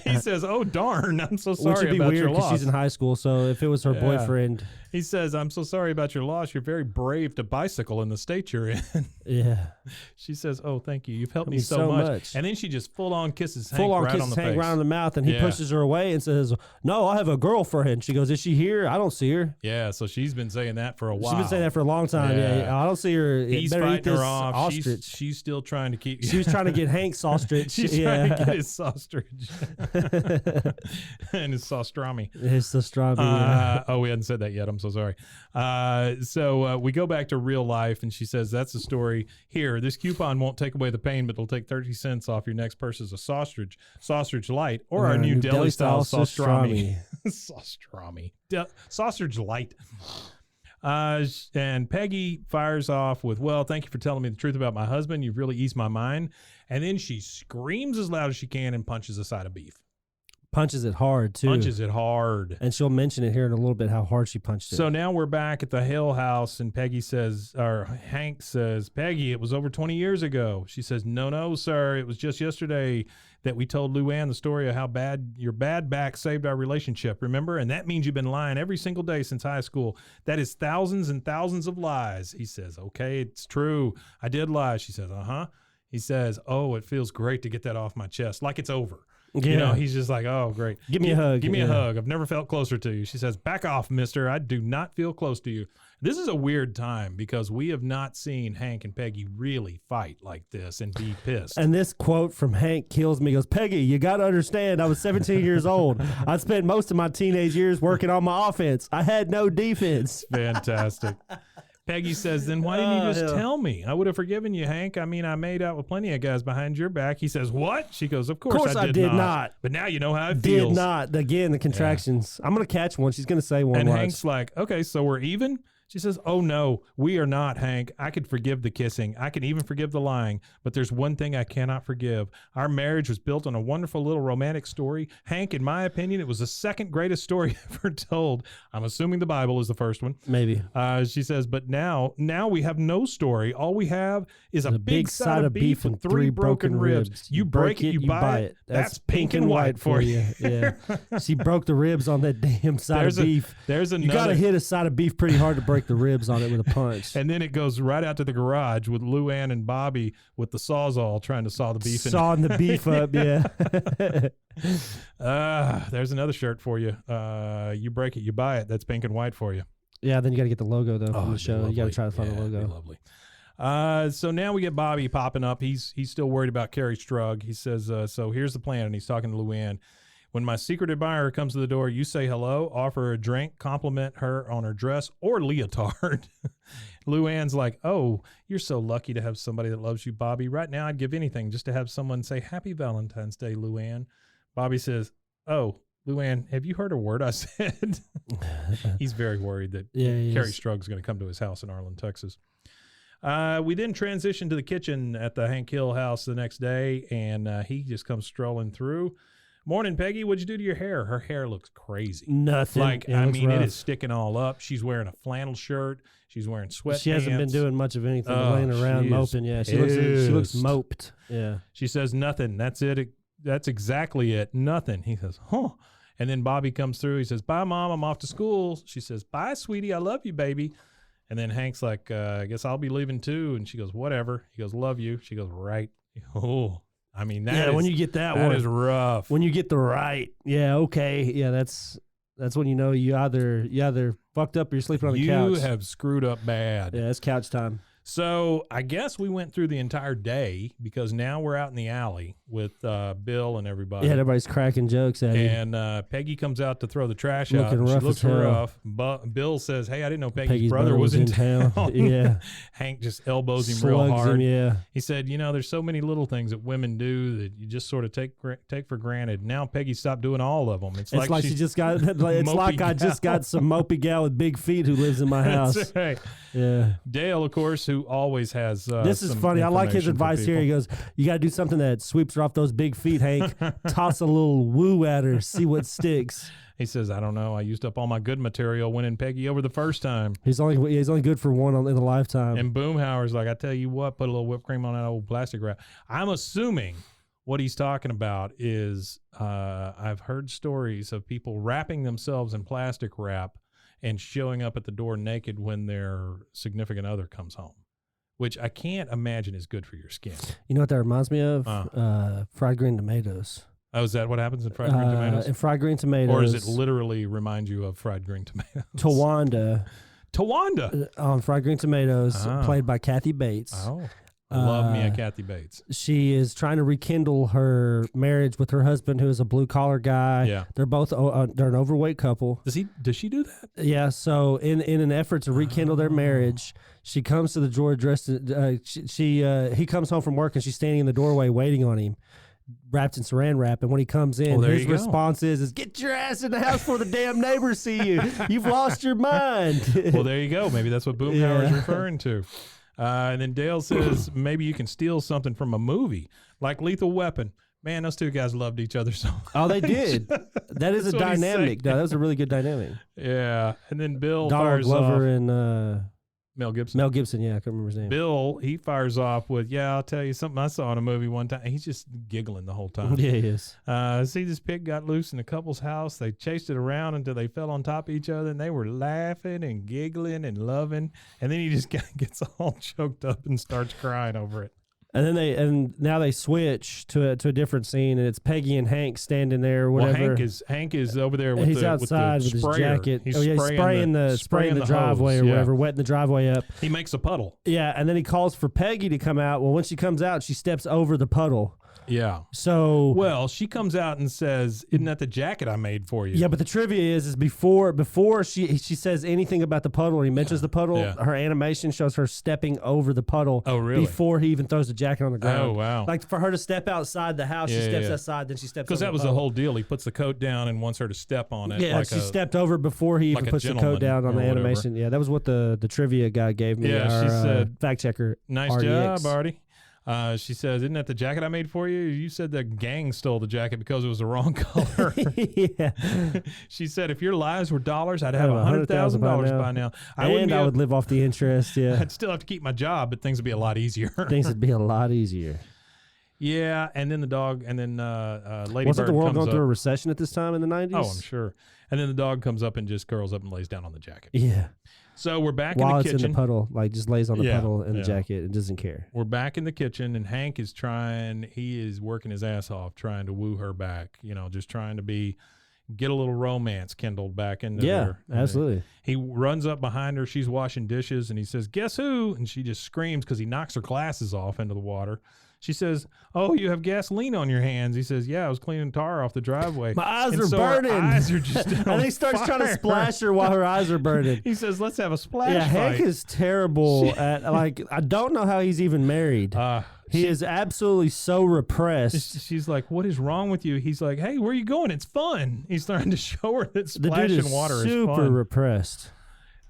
He says, oh darn, I'm so sorry Which would be about weird your because loss. she's in high school. So if it was her Yeah. boyfriend, He says, I'm so sorry about your loss. You're very brave to bicycle in the state you're in. yeah. She says, oh, thank you. You've helped Helped me me so so much. much. And then she just full on kisses Hank Full on right on kisses the Hank face. right on the mouth, and he Yeah. pushes her away and says, no, I have a girlfriend. She goes, is she here? I don't see her. Yeah, so she's been saying that for a while. She's been saying that for a long time. Yeah. Yeah. I don't see her. He's Better eat fighting her this off. ostrich. She's still trying to keep. She was trying to get Hank Sausstritch. She's yeah. trying to get his sausage and his saustrami. It's the strawberry. Oh, we hadn't said that yet. I'm so sorry. So we go back to real life, and she says, that's the story. Here, this coupon won't take away the pain, but it'll take 30 cents off your next purchase of Sausage Light, or our new deli-style saustrami. Saustrami. Sausage Light. And Peggy fires off with, well, thank you for telling me the truth about my husband. You've really eased my mind. And then she screams as loud as she can and punches a side of beef. Punches it hard, too. Punches it hard. And she'll mention it here in a little bit how hard she punched it. So now we're back at the Hill house, and Peggy says, or Hank says, Peggy, it was over 20 years ago. She says, no, sir. It was just yesterday that we told Luann the story of how bad your bad back saved our relationship, remember? And that means you've been lying every single day since high school. That is thousands and thousands of lies. He says, okay, it's true. I did lie. She says, uh-huh. He says, oh, it feels great to get that off my chest, like it's over. You know, Yeah. he's just like, oh, great. Give me a hug. Give me a Yeah. hug. I've never felt closer to you. She says, back off, mister. I do not feel close to you. This is a weird time because we have not seen Hank and Peggy really fight like this and be pissed. And this quote from Hank kills me. He goes, Peggy, you got to understand, I was 17 years old. I spent most of my teenage years working on my offense. I had no defense. Fantastic. Peggy says, then why didn't you just yeah. tell me? I would have forgiven you, Hank. I mean, I made out with plenty of guys behind your back. He says, what? She goes, of course I did not. But now you know how it feels. Did not. Again, the contractions. I'm going to catch one. She's going to say one. And watch. Hank's like, okay, so we're even? She says, oh, no, we are not, Hank. I could forgive the kissing. I can even forgive the lying. But there's one thing I cannot forgive. Our marriage was built on a wonderful little romantic story. Hank, in my opinion, it was the second greatest story ever told. I'm assuming the Bible is the first one. Maybe. She says, but now we have no story. All we have is a big side of beef with three broken ribs. You break it, you buy it. That's pink and white for you. Yeah. She broke the ribs on that damn side of beef. There's another. You got to hit a side of beef pretty hard to break the ribs on it with a punch. And then it goes right out to the garage with Luann and Bobby with the sawzall trying to saw the beef. Sawing the beef up, yeah. There's another shirt for you. You break it, you buy it. That's pink and white for you. Yeah, then you got to get the logo, though, from the it'd be show. You got to lovely. try to find the Yeah, it'd be logo. lovely. So now we get Bobby popping up. He's still worried about Carrie Strug. He says, so here's the plan, and he's talking to Luann. When my secret admirer comes to the door, you say hello, offer her a drink, compliment her on her dress or leotard. Luann's like, oh, you're so lucky to have somebody that loves you, Bobby. Right now, I'd give anything just to have someone say Happy Valentine's Day, Luann. Bobby says, oh, Luann, have you heard a word I said? He's very worried that Carrie Strug's going to come to his house in Arlen, Texas. We then transition to the kitchen at the Hank Hill house the next day, and he just comes strolling through. Morning, Peggy. What'd you do to your hair? Her hair looks crazy. Nothing. Like, Yeah, I looks mean, rough. it is sticking all up. She's wearing a flannel shirt. She's wearing sweatpants. She hasn't been doing much of anything, Oh, laying around she is moping. Yeah, she looks pissed. moped. Yeah. She says, nothing. That's it. That's exactly it. Nothing. He says, huh. And then Bobby comes through. He says, bye, Mom. I'm off to school. She says, bye, sweetie. I love you, baby. And then Hank's like, I guess I'll be leaving too. And she goes, whatever. He goes, love you. She goes, right. Oh, I mean, that when you get that that one. is rough. When you get the right. Yeah, okay. Yeah, that's when you know you either fucked up or you're sleeping on the couch. You have screwed up bad. Yeah, it's couch time. So I guess we went through the entire day because now we're out in the alley with Bill and everybody. Yeah, everybody's cracking jokes at you. And Peggy comes out to throw the trash out. Looking And she rough looks as hell. rough. Bill says, hey, I didn't know Peggy's brother was in town. town. Yeah. Hank just elbows him real Slugs hard. him, yeah. He said, there's so many little things that women do that you just sort of take for granted. Now Peggy stopped doing all of them. It's like she just got. It's like I just got some mopey gal with big feet who lives in my house. That's right. Yeah. Dale, of course, who always has This is some funny. I like his information for advice here. people. He goes, you got to do something that sweeps her off those big feet, Hank. Toss a little woo at her, see what sticks. He says, I don't know. I used up all my good material winning Peggy over the first time. He's only good for one in a lifetime. And Boomhauer's like, I tell you what, put a little whipped cream on that old plastic wrap. I'm assuming what he's talking about is I've heard stories of people wrapping themselves in plastic wrap and showing up at the door naked when their significant other comes home, which I can't imagine is good for your skin. You know what that reminds me of? Fried green tomatoes. Oh, is that what happens in fried green tomatoes? In fried green tomatoes. Or is it literally remind you of fried green tomatoes? Tawanda Tawanda. Fried green tomatoes, Ah. played by Kathy Bates. Oh, I love me a Kathy Bates. She is trying to rekindle her marriage with her husband, who is a blue collar guy. Yeah. They're both they're an overweight couple. Does she do that? Yeah. So in an effort to rekindle their marriage, she comes to the door dressed. He comes home from work and she's standing in the doorway waiting on him, wrapped in Saran wrap. And when he comes in, there his you go. response is "Get your ass in the house before the damn neighbors see you. You've lost your mind." Well, there you go. Maybe that's what Boomhauer is Yeah. referring to. And then Dale says maybe you can steal something from a movie like Lethal Weapon. Man, those two guys loved each other so much. Oh, they did. That is a That's what he's dynamic. saying. No, that was a really good dynamic. Yeah. And then Bill Donald fires Glover off. and Mel Gibson. Mel Gibson. Yeah, I can't remember his name. Bill, he fires off with, I'll tell you something I saw in a movie one time. He's just giggling the whole time. Yeah, he is. See, this pig got loose in a couple's house. They chased it around until they fell on top of each other, and they were laughing and giggling and loving. And then he just gets all choked up and starts crying over it. And then now they switch to a different scene, and it's Peggy and Hank standing there or whatever. Well, Hank is over there with he's the outside with his sprayer. jacket. He's he's spraying the driveway hose, or whatever, wetting the driveway up. He makes a puddle. Yeah, and then he calls for Peggy to come out. Well, when she comes out, she steps over the puddle. Yeah. So well, she comes out and says, "Isn't that the jacket I made for you?" Yeah, but the trivia is before she says anything about the puddle or he mentions the puddle, her animation shows her stepping over the puddle. Oh, really? Before he even throws the jacket on the ground. Oh, wow. Like for her to step outside the house, she steps outside, then she steps over because that was the whole deal. He puts the coat down and wants her to step on it. Yeah, like she stepped over before he even puts the coat down on the animation. Yeah, that was what the trivia guy gave me. Yeah, she said, fact checker. "Nice RDX. job, Artie." She says, "Isn't that the jacket I made for you? You said the gang stole the jacket because it was the wrong color." Yeah. She said, "If your lives were dollars, I'd have $100,000 by now. I would live off the interest. Yeah, I'd still have to keep my job, but things would be a lot easier." Things would be a lot easier. Yeah, and then the dog, and then Lady Wasn't Bird the world comes going up. through a recession at this time in the 90s? Oh, I'm sure. And then the dog comes up and just curls up and lays down on the jacket. Yeah. So we're back While in the it's kitchen. in the puddle, like just lays on the puddle in the jacket and doesn't care. We're back in the kitchen, and Hank is he is working his ass off trying to woo her back, just trying to get a little romance kindled back into her. Yeah, absolutely. He runs up behind her. She's washing dishes, and he says, "Guess who?" And she just screams because he knocks her glasses off into the water. She says, "Oh, you have gasoline on your hands." He says, "Yeah, I was cleaning tar off the driveway. My eyes And are so burning." Her eyes are just And he starts trying to splash her while her eyes are burning. He says, "Let's have a splash Yeah, fight." Hank is terrible at, I don't know how he's even married. He is absolutely so repressed. She's like, "What is wrong with you?" He's like, "Hey, where are you going? It's fun." He's starting to show her that The dude splashing is water is super fun. repressed.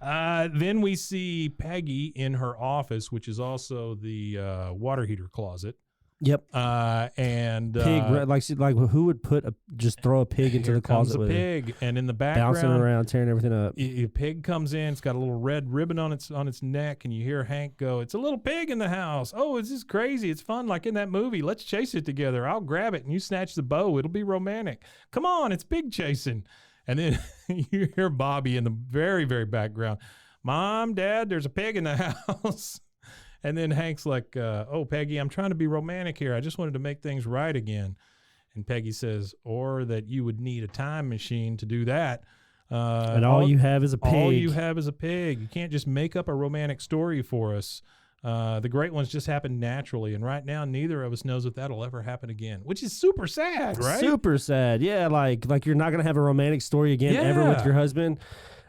Then we see Peggy in her office, which is also the water heater closet. Yep. And Pig, who would just throw a pig into the closet comes a with pig, and in the background, bouncing around, tearing everything up. A pig comes in. It's got a little red ribbon on its neck, and you hear Hank go, "It's a little pig in the house. Oh, this is crazy. It's fun, like in that movie. Let's chase it together. I'll grab it, and you snatch the bow. It'll be romantic. Come on, it's pig chasing." And then you hear Bobby in the very, very background, "Mom, Dad, there's a pig in the house." And then Hank's like, "Oh, Peggy, I'm trying to be romantic here. I just wanted to make things right again." And Peggy says, "Or that you would need a time machine to do that. And all you have is a pig. All you have is a pig. You can't just make up a romantic story for us. The great ones just happen naturally. And right now, neither of us knows if that'll ever happen again," which is super sad, right? Super sad. Yeah, like you're not going to have a romantic story again ever with your husband.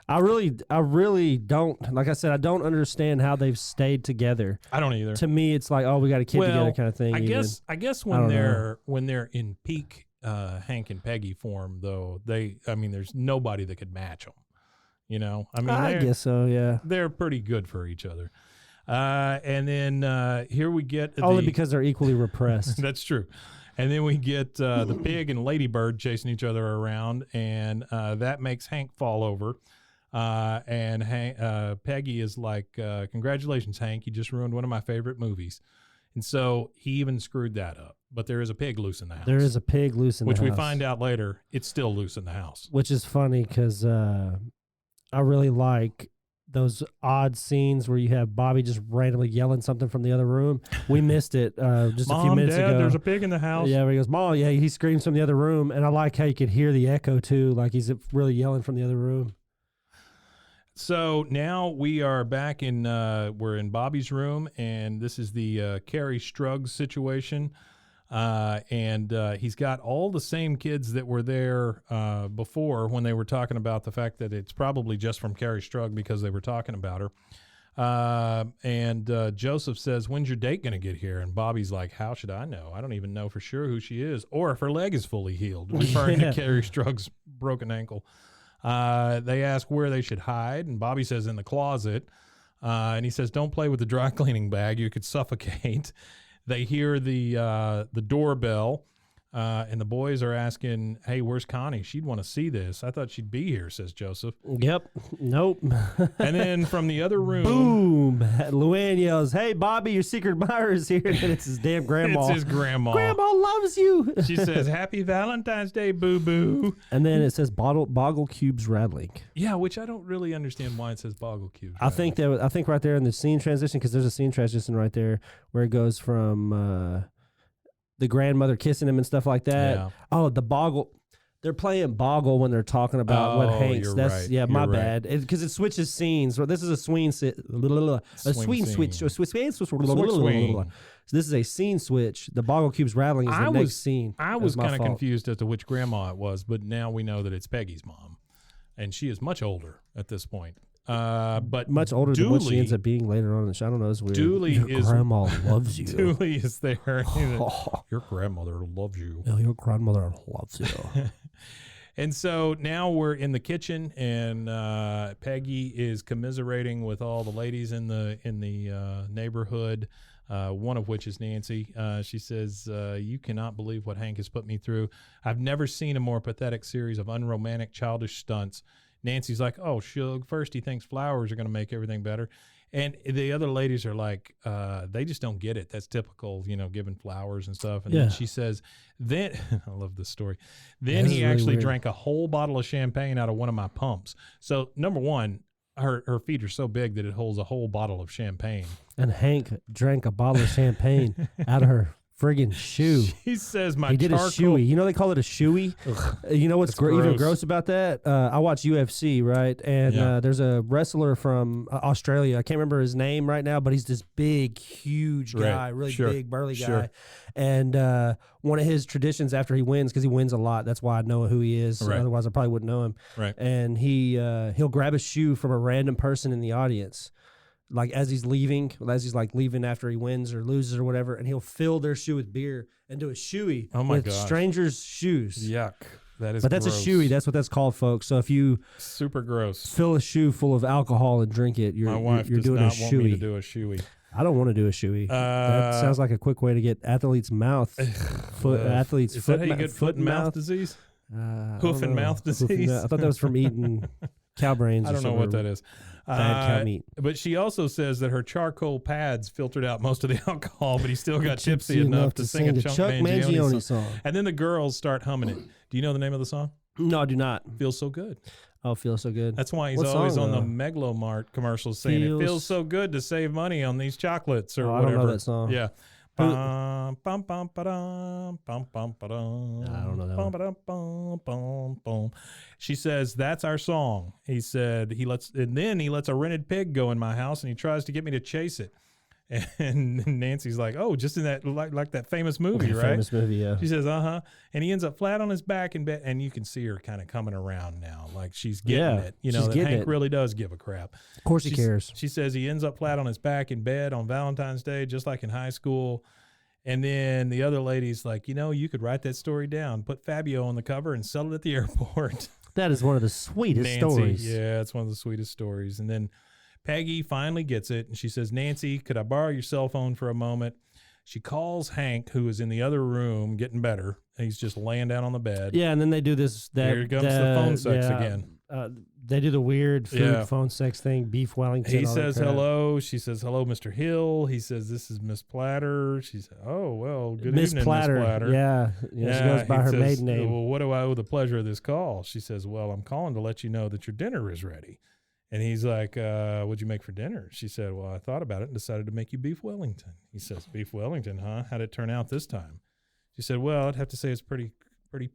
I really don't. Like I said, I don't understand how they've stayed together. I don't either. To me, it's like, oh, we got a kid together kind of thing. I guess when they're in peak Hank and Peggy form, though, there's nobody that could match them. I guess so. Yeah. They're pretty good for each other. And then here we get only because they're equally repressed. That's true. And then we get the pig and Lady Bird chasing each other around, and that makes Hank fall over. And Peggy is like, "Congratulations, Hank. You just ruined one of my favorite movies." And so he even screwed that up. But there is a pig loose in the house. There is a pig loose in the house. Which we find out later, it's still loose in the house. Which is funny because I really like those odd scenes where you have Bobby just randomly yelling something from the other room. We missed it just a few minutes Dad, ago. There's a pig in the house. Yeah, where he goes, "Mom," yeah, he screams from the other room. And I like how you could hear the echo too, like he's really yelling from the other room. So now we are back we're in Bobby's room, and this is the Carrie Struggs situation. And he's got all the same kids that were there before when they were talking about the fact that it's probably just from Carrie Strug because they were talking about her. And Joseph says, "When's your date going to get here?" And Bobby's like, "How should I know? I don't even know for sure who she is or if her leg is fully healed," referring to Carrie Strug's broken ankle. They ask where they should hide, and Bobby says in the closet. And he says, "Don't play with the dry cleaning bag. You could suffocate." They hear the doorbell, And the boys are asking, hey, where's Connie? She'd want to see this. I thought she'd be here, says Joseph. Yep. Nope. And then from the other room. Boom. Luann yells, hey, Bobby, your secret admirer is here. And it's his damn grandma. It's his grandma. Grandma loves you. She says, happy Valentine's Day, boo-boo. And then it says Boggle Cubes rattling. Yeah, which I don't really understand why it says Boggle Cubes. I think right there in the scene transition, because there's a scene transition right there where it goes from the grandmother kissing him and stuff like that. Yeah. Oh, the Boggle. They're playing Boggle when they're talking about what Hanks. You're That's right. yeah, my You're right. bad. Because it switches scenes. So this is a swing switch. Swing scene. So swing. this is a scene switch. The Boggle Cubes rattling is the next scene. I was kind of confused as to which grandma it was, but now we know that it's Peggy's mom, and she is much older at this point. But Much older than what she ends up being later on in the show. I don't know. It's weird. Dooley Your is grandma loves you. Dooley is there. Your grandmother loves you. Your grandmother loves you. And so now we're in the kitchen, and Peggy is commiserating with all the ladies in the neighborhood. One of which is Nancy. She says, you cannot believe what Hank has put me through. I've never seen a more pathetic series of unromantic, childish stunts. Nancy's like, oh, Shug, first he thinks flowers are going to make everything better. And the other ladies are like, they just don't get it. That's typical, giving flowers and stuff. And then she says, then, I love this story. Then he actually drank a whole bottle of champagne out of one of my pumps. So, number one, her feet are so big that it holds a whole bottle of champagne. And Hank drank a bottle of champagne out of her friggin' shoe. He says he did a shoey. You know they call it a shoey? You know what's even gross about that? I watch UFC, right? And there's a wrestler from Australia. I can't remember his name right now, but he's this big, huge guy, really big, burly guy. And one of his traditions after he wins, because he wins a lot, that's why I know who he is. Right. Otherwise, I probably wouldn't know him. Right. And he'll grab a shoe from a random person in the audience. Like as he's leaving after he wins or loses or whatever, and he'll fill their shoe with beer and do a shoey with strangers' shoes. Yuck. That is But that's gross. a shoey. That's what that's called, folks. So if you super gross fill a shoe full of alcohol and drink it, My wife you're does doing not a want me to shoey. do a shoey. I don't want to do a shoey. That sounds like a quick way to get athlete's mouth. Athlete's is foot. that how you get foot and mouth disease? Hoof and mouth disease? I thought that was from eating cow brains. I don't know what that is. Bad cow meat. But she also says that her charcoal pads filtered out most of the alcohol, but he still got tipsy enough to sing a Chuck Mangione song. And then the girls start humming it. Do you know the name of the song? No, I do not. Feels So Good. Oh, feels so good. That's why he's always on the Megalomart commercials saying it feels so good to save money on these chocolates or whatever. I don't know that song. Yeah. Bum, bum, bum, ba-dum, bum, bum, ba-dum, I don't know that bum, ba-dum, bum, bum, bum. She says, that's our song. He said, then he lets a rented pig go in my house and he tries to get me to chase it. And Nancy's like, oh, just in that, like that famous movie, right? Famous movie, yeah. She says, uh-huh. And he ends up flat on his back in bed. And you can see her kind of coming around now. Like she's getting it. You know, that Hank really does give a crap. Of course he cares. She says he ends up flat on his back in bed on Valentine's Day, just like in high school. And then the other lady's like, you could write that story down, put Fabio on the cover and sell it at the airport. That is one of the sweetest stories. Yeah, it's one of the sweetest stories. And then Peggy finally gets it, and she says, Nancy, could I borrow your cell phone for a moment? She calls Hank, who is in the other room getting better. He's just laying down on the bed. Yeah, and then they do this. Here comes the phone sex again. They do the weird food phone sex thing, beef Wellington. He says hello. She says, hello, Mr. Hill. He says, this is Miss Platter. She said, oh, well, good evening, Miss Platter. Yeah, she goes by her maiden name. Well, what do I owe the pleasure of this call? She says, well, I'm calling to let you know that your dinner is ready. And he's like, what'd you make for dinner? She said, well, I thought about it and decided to make you beef Wellington. He says, beef Wellington, huh? How'd it turn out this time? She said, well, I'd have to say it's pretty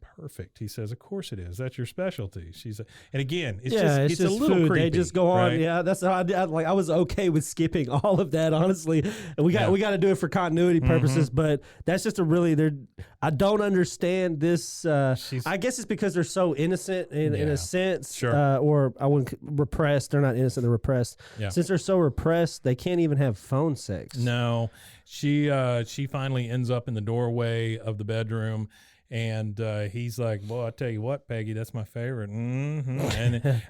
perfect. He says, of course it is. That's your specialty. She's and again, it's just a little food. creepy. They just go on. Right? Yeah, that's how I was okay with skipping all of that, honestly. And we got to do it for continuity purposes, but that's just I don't understand this. I guess it's because they're so innocent in a sense, sure. Or I wouldn't repressed. They're not innocent. They're repressed. Yeah. Since they're so repressed, they can't even have phone sex. No, she finally ends up in the doorway of the bedroom. And he's like, well, I tell you what, Peggy, that's my favorite. And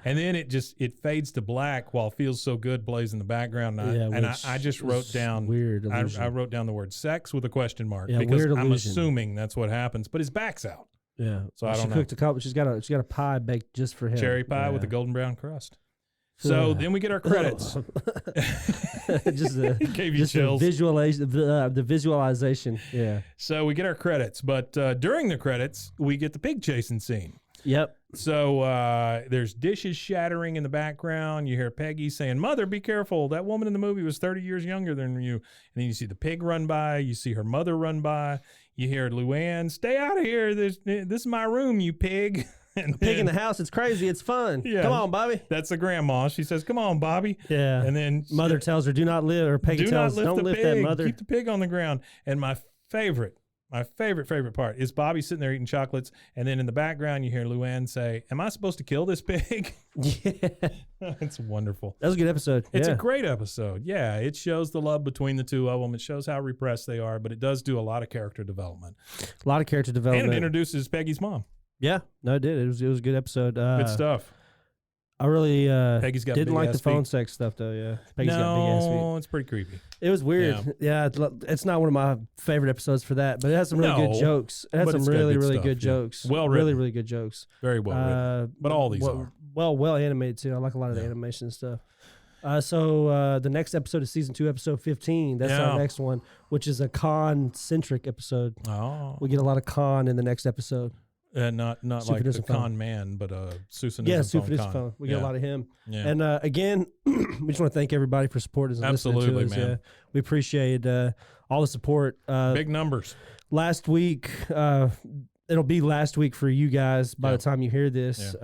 then it fades to black while Feels So Good plays in the background. I just wrote down weird. I wrote down the word sex with a question mark Yeah, because weird I'm illusion. assuming that's what happens. But his back's out. Yeah. So I don't know. Cooked a couple. She's got a pie baked just for him. Cherry pie with a golden brown crust. So then we get our credits. just Gave you just chills. the visualization. Yeah. So we get our credits, but during the credits, we get the pig chasing scene. Yep. So there's dishes shattering in the background. You hear Peggy saying, "Mother, be careful. That woman in the movie was 30 years younger than you." And then you see the pig run by. You see her mother run by. You hear Luann, "Stay out of here. This is my room, you pig." And Pig in the house. It's crazy. It's fun. Yeah. Come on, Bobby. That's the grandma. She says, "Come on, Bobby." Yeah. And then Mother tells her, "Do not lift," or Peggy do tells, not lift "Don't the lift pig. that, mother." Keep the pig on the ground. And my favorite part is Bobby sitting there eating chocolates, and then in the background you hear Luann say, "Am I supposed to kill this pig?" Yeah. It's wonderful. That was a good episode. It's yeah. a great episode. Yeah, it shows the love between the two of them. It shows how repressed they are, but it does do a lot of character development. A lot of character development. And it introduces Peggy's mom. Yeah, no, it did. It was a good episode. Good stuff. I really Peggy's got didn't big like ass the phone feet. sex stuff though. Yeah, Peggy's got big ass feet. No, it's pretty creepy. It was weird. Yeah, it's not one of my favorite episodes for that, but it has some really good No, jokes. It has but some it's got really, good really stuff, good yeah. jokes. Well really, written. really good jokes. Very well written. But all these are. well animated too. I like a lot of the animation and stuff. So the next episode is season 2, episode 15. That's Yeah. our next one, which is a con-centric episode. Oh. We get a lot of con in the next episode. Not like the Sufism phone. con man, but Susanism Yeah, phone Sufism con. phone. We get a lot of him. Yeah. And again, we just want to thank everybody for supporting us and Absolutely, listening to us. man. Yeah, we appreciate all the support. Big numbers. Last week, it'll be last week for you guys by the time you hear this.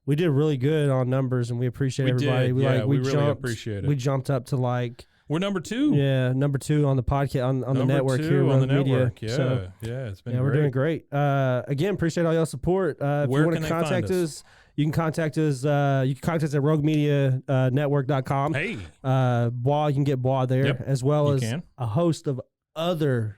We did really good on numbers, and we appreciate We everybody. did. We Yeah, we jumped, really appreciate it. We jumped up to like We're number 2. number 2 on the podcast on the Number network 2 here on the Rogue Media. network. Yeah, So, it's been yeah, we're great. doing great. Again, appreciate all y'all support. If Where you want can to they find contact us? us, you can contact us. You can contact us at roguemedianetwork.com. Hey, Bois, you can get Bois there, Yep, as well you as can. a host of other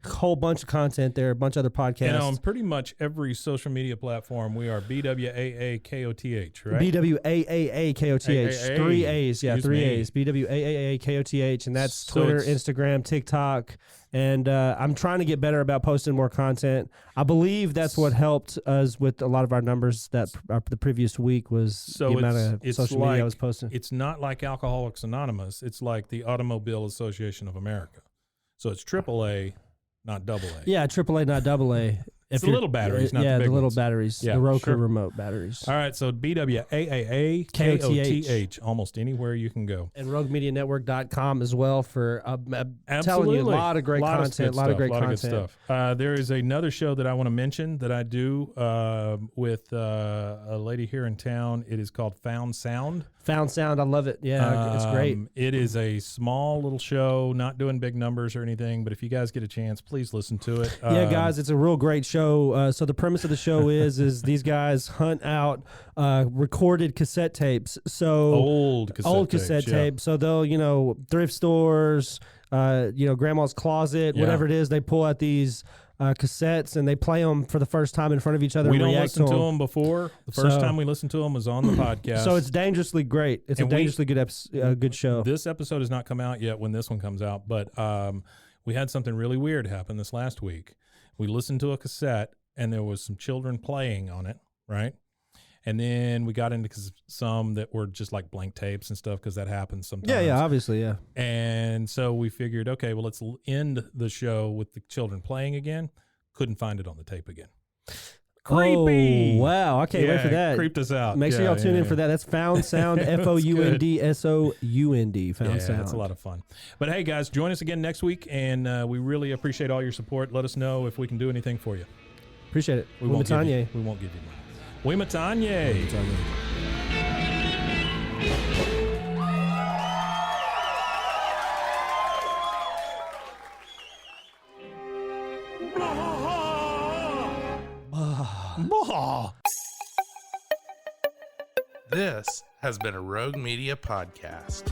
whole bunch of content there, a bunch of other podcasts. and on pretty much every social media platform, we are BWAAKOTH, right? BWAAAKOTH. 3 A's. Yeah, Excuse 3 me. A's. BWAAAKOTH. And that's So Twitter, it's- Instagram, TikTok. And I'm trying to get better about posting more content. I believe that's what helped us with a lot of our numbers that the previous week was So the amount of it's social like, media I was posting. It's not like Alcoholics Anonymous. It's like the Automobile Association of America. So it's AAA, not AA. Yeah, AAA, not AA. It's the little batteries, not the yeah, big the little ones. batteries, Yeah, the Roku sure. remote batteries. All right, so BWAAKOTH, almost anywhere you can go. And roguemedianetwork.com as well for I'm telling Absolutely. you, a lot of great content, a lot of great Good content. stuff. There is another show that I want to mention that I do with a lady here in town. It is called Found Sound. Found Sound, I love it. Yeah, it's great. It is a small little show, not doing big numbers or anything, but if you guys get a chance, please listen to it. Yeah, guys, it's a real great show. So the premise of the show is these guys hunt out recorded cassette tapes. So old cassette tapes. So they'll thrift stores, grandma's closet, Yeah. whatever it is. They pull out these cassettes and they play them for the first time in front of each other. We and don't react listen to to them before. The first So- time we listened to them was on the podcast. So it's dangerously great. It's And a dangerously good show. This episode has not come out yet when this one comes out, but we had something really weird happen this last week. We listened to a cassette and there was some children playing on it, right? And then we got into some that were just like blank tapes and stuff because that happens sometimes. Yeah, obviously, yeah. And so we figured, okay, well, let's end the show with the children playing again. Couldn't find it on the tape again. Creepy. Oh, wow. I can't wait for Yeah, that. creeped us out. Make sure Yeah, y'all tune yeah, in yeah. for that. That's Found Sound, FOUNDSOUND. Found Sound. It's a lot of fun. But hey, guys, join us again next week, and we really appreciate all your support. Let us know if we can do anything for you. Appreciate it. We won't give you, Wimatanye. we won't give you money. Wimatanye. This has been a Rogue Media podcast.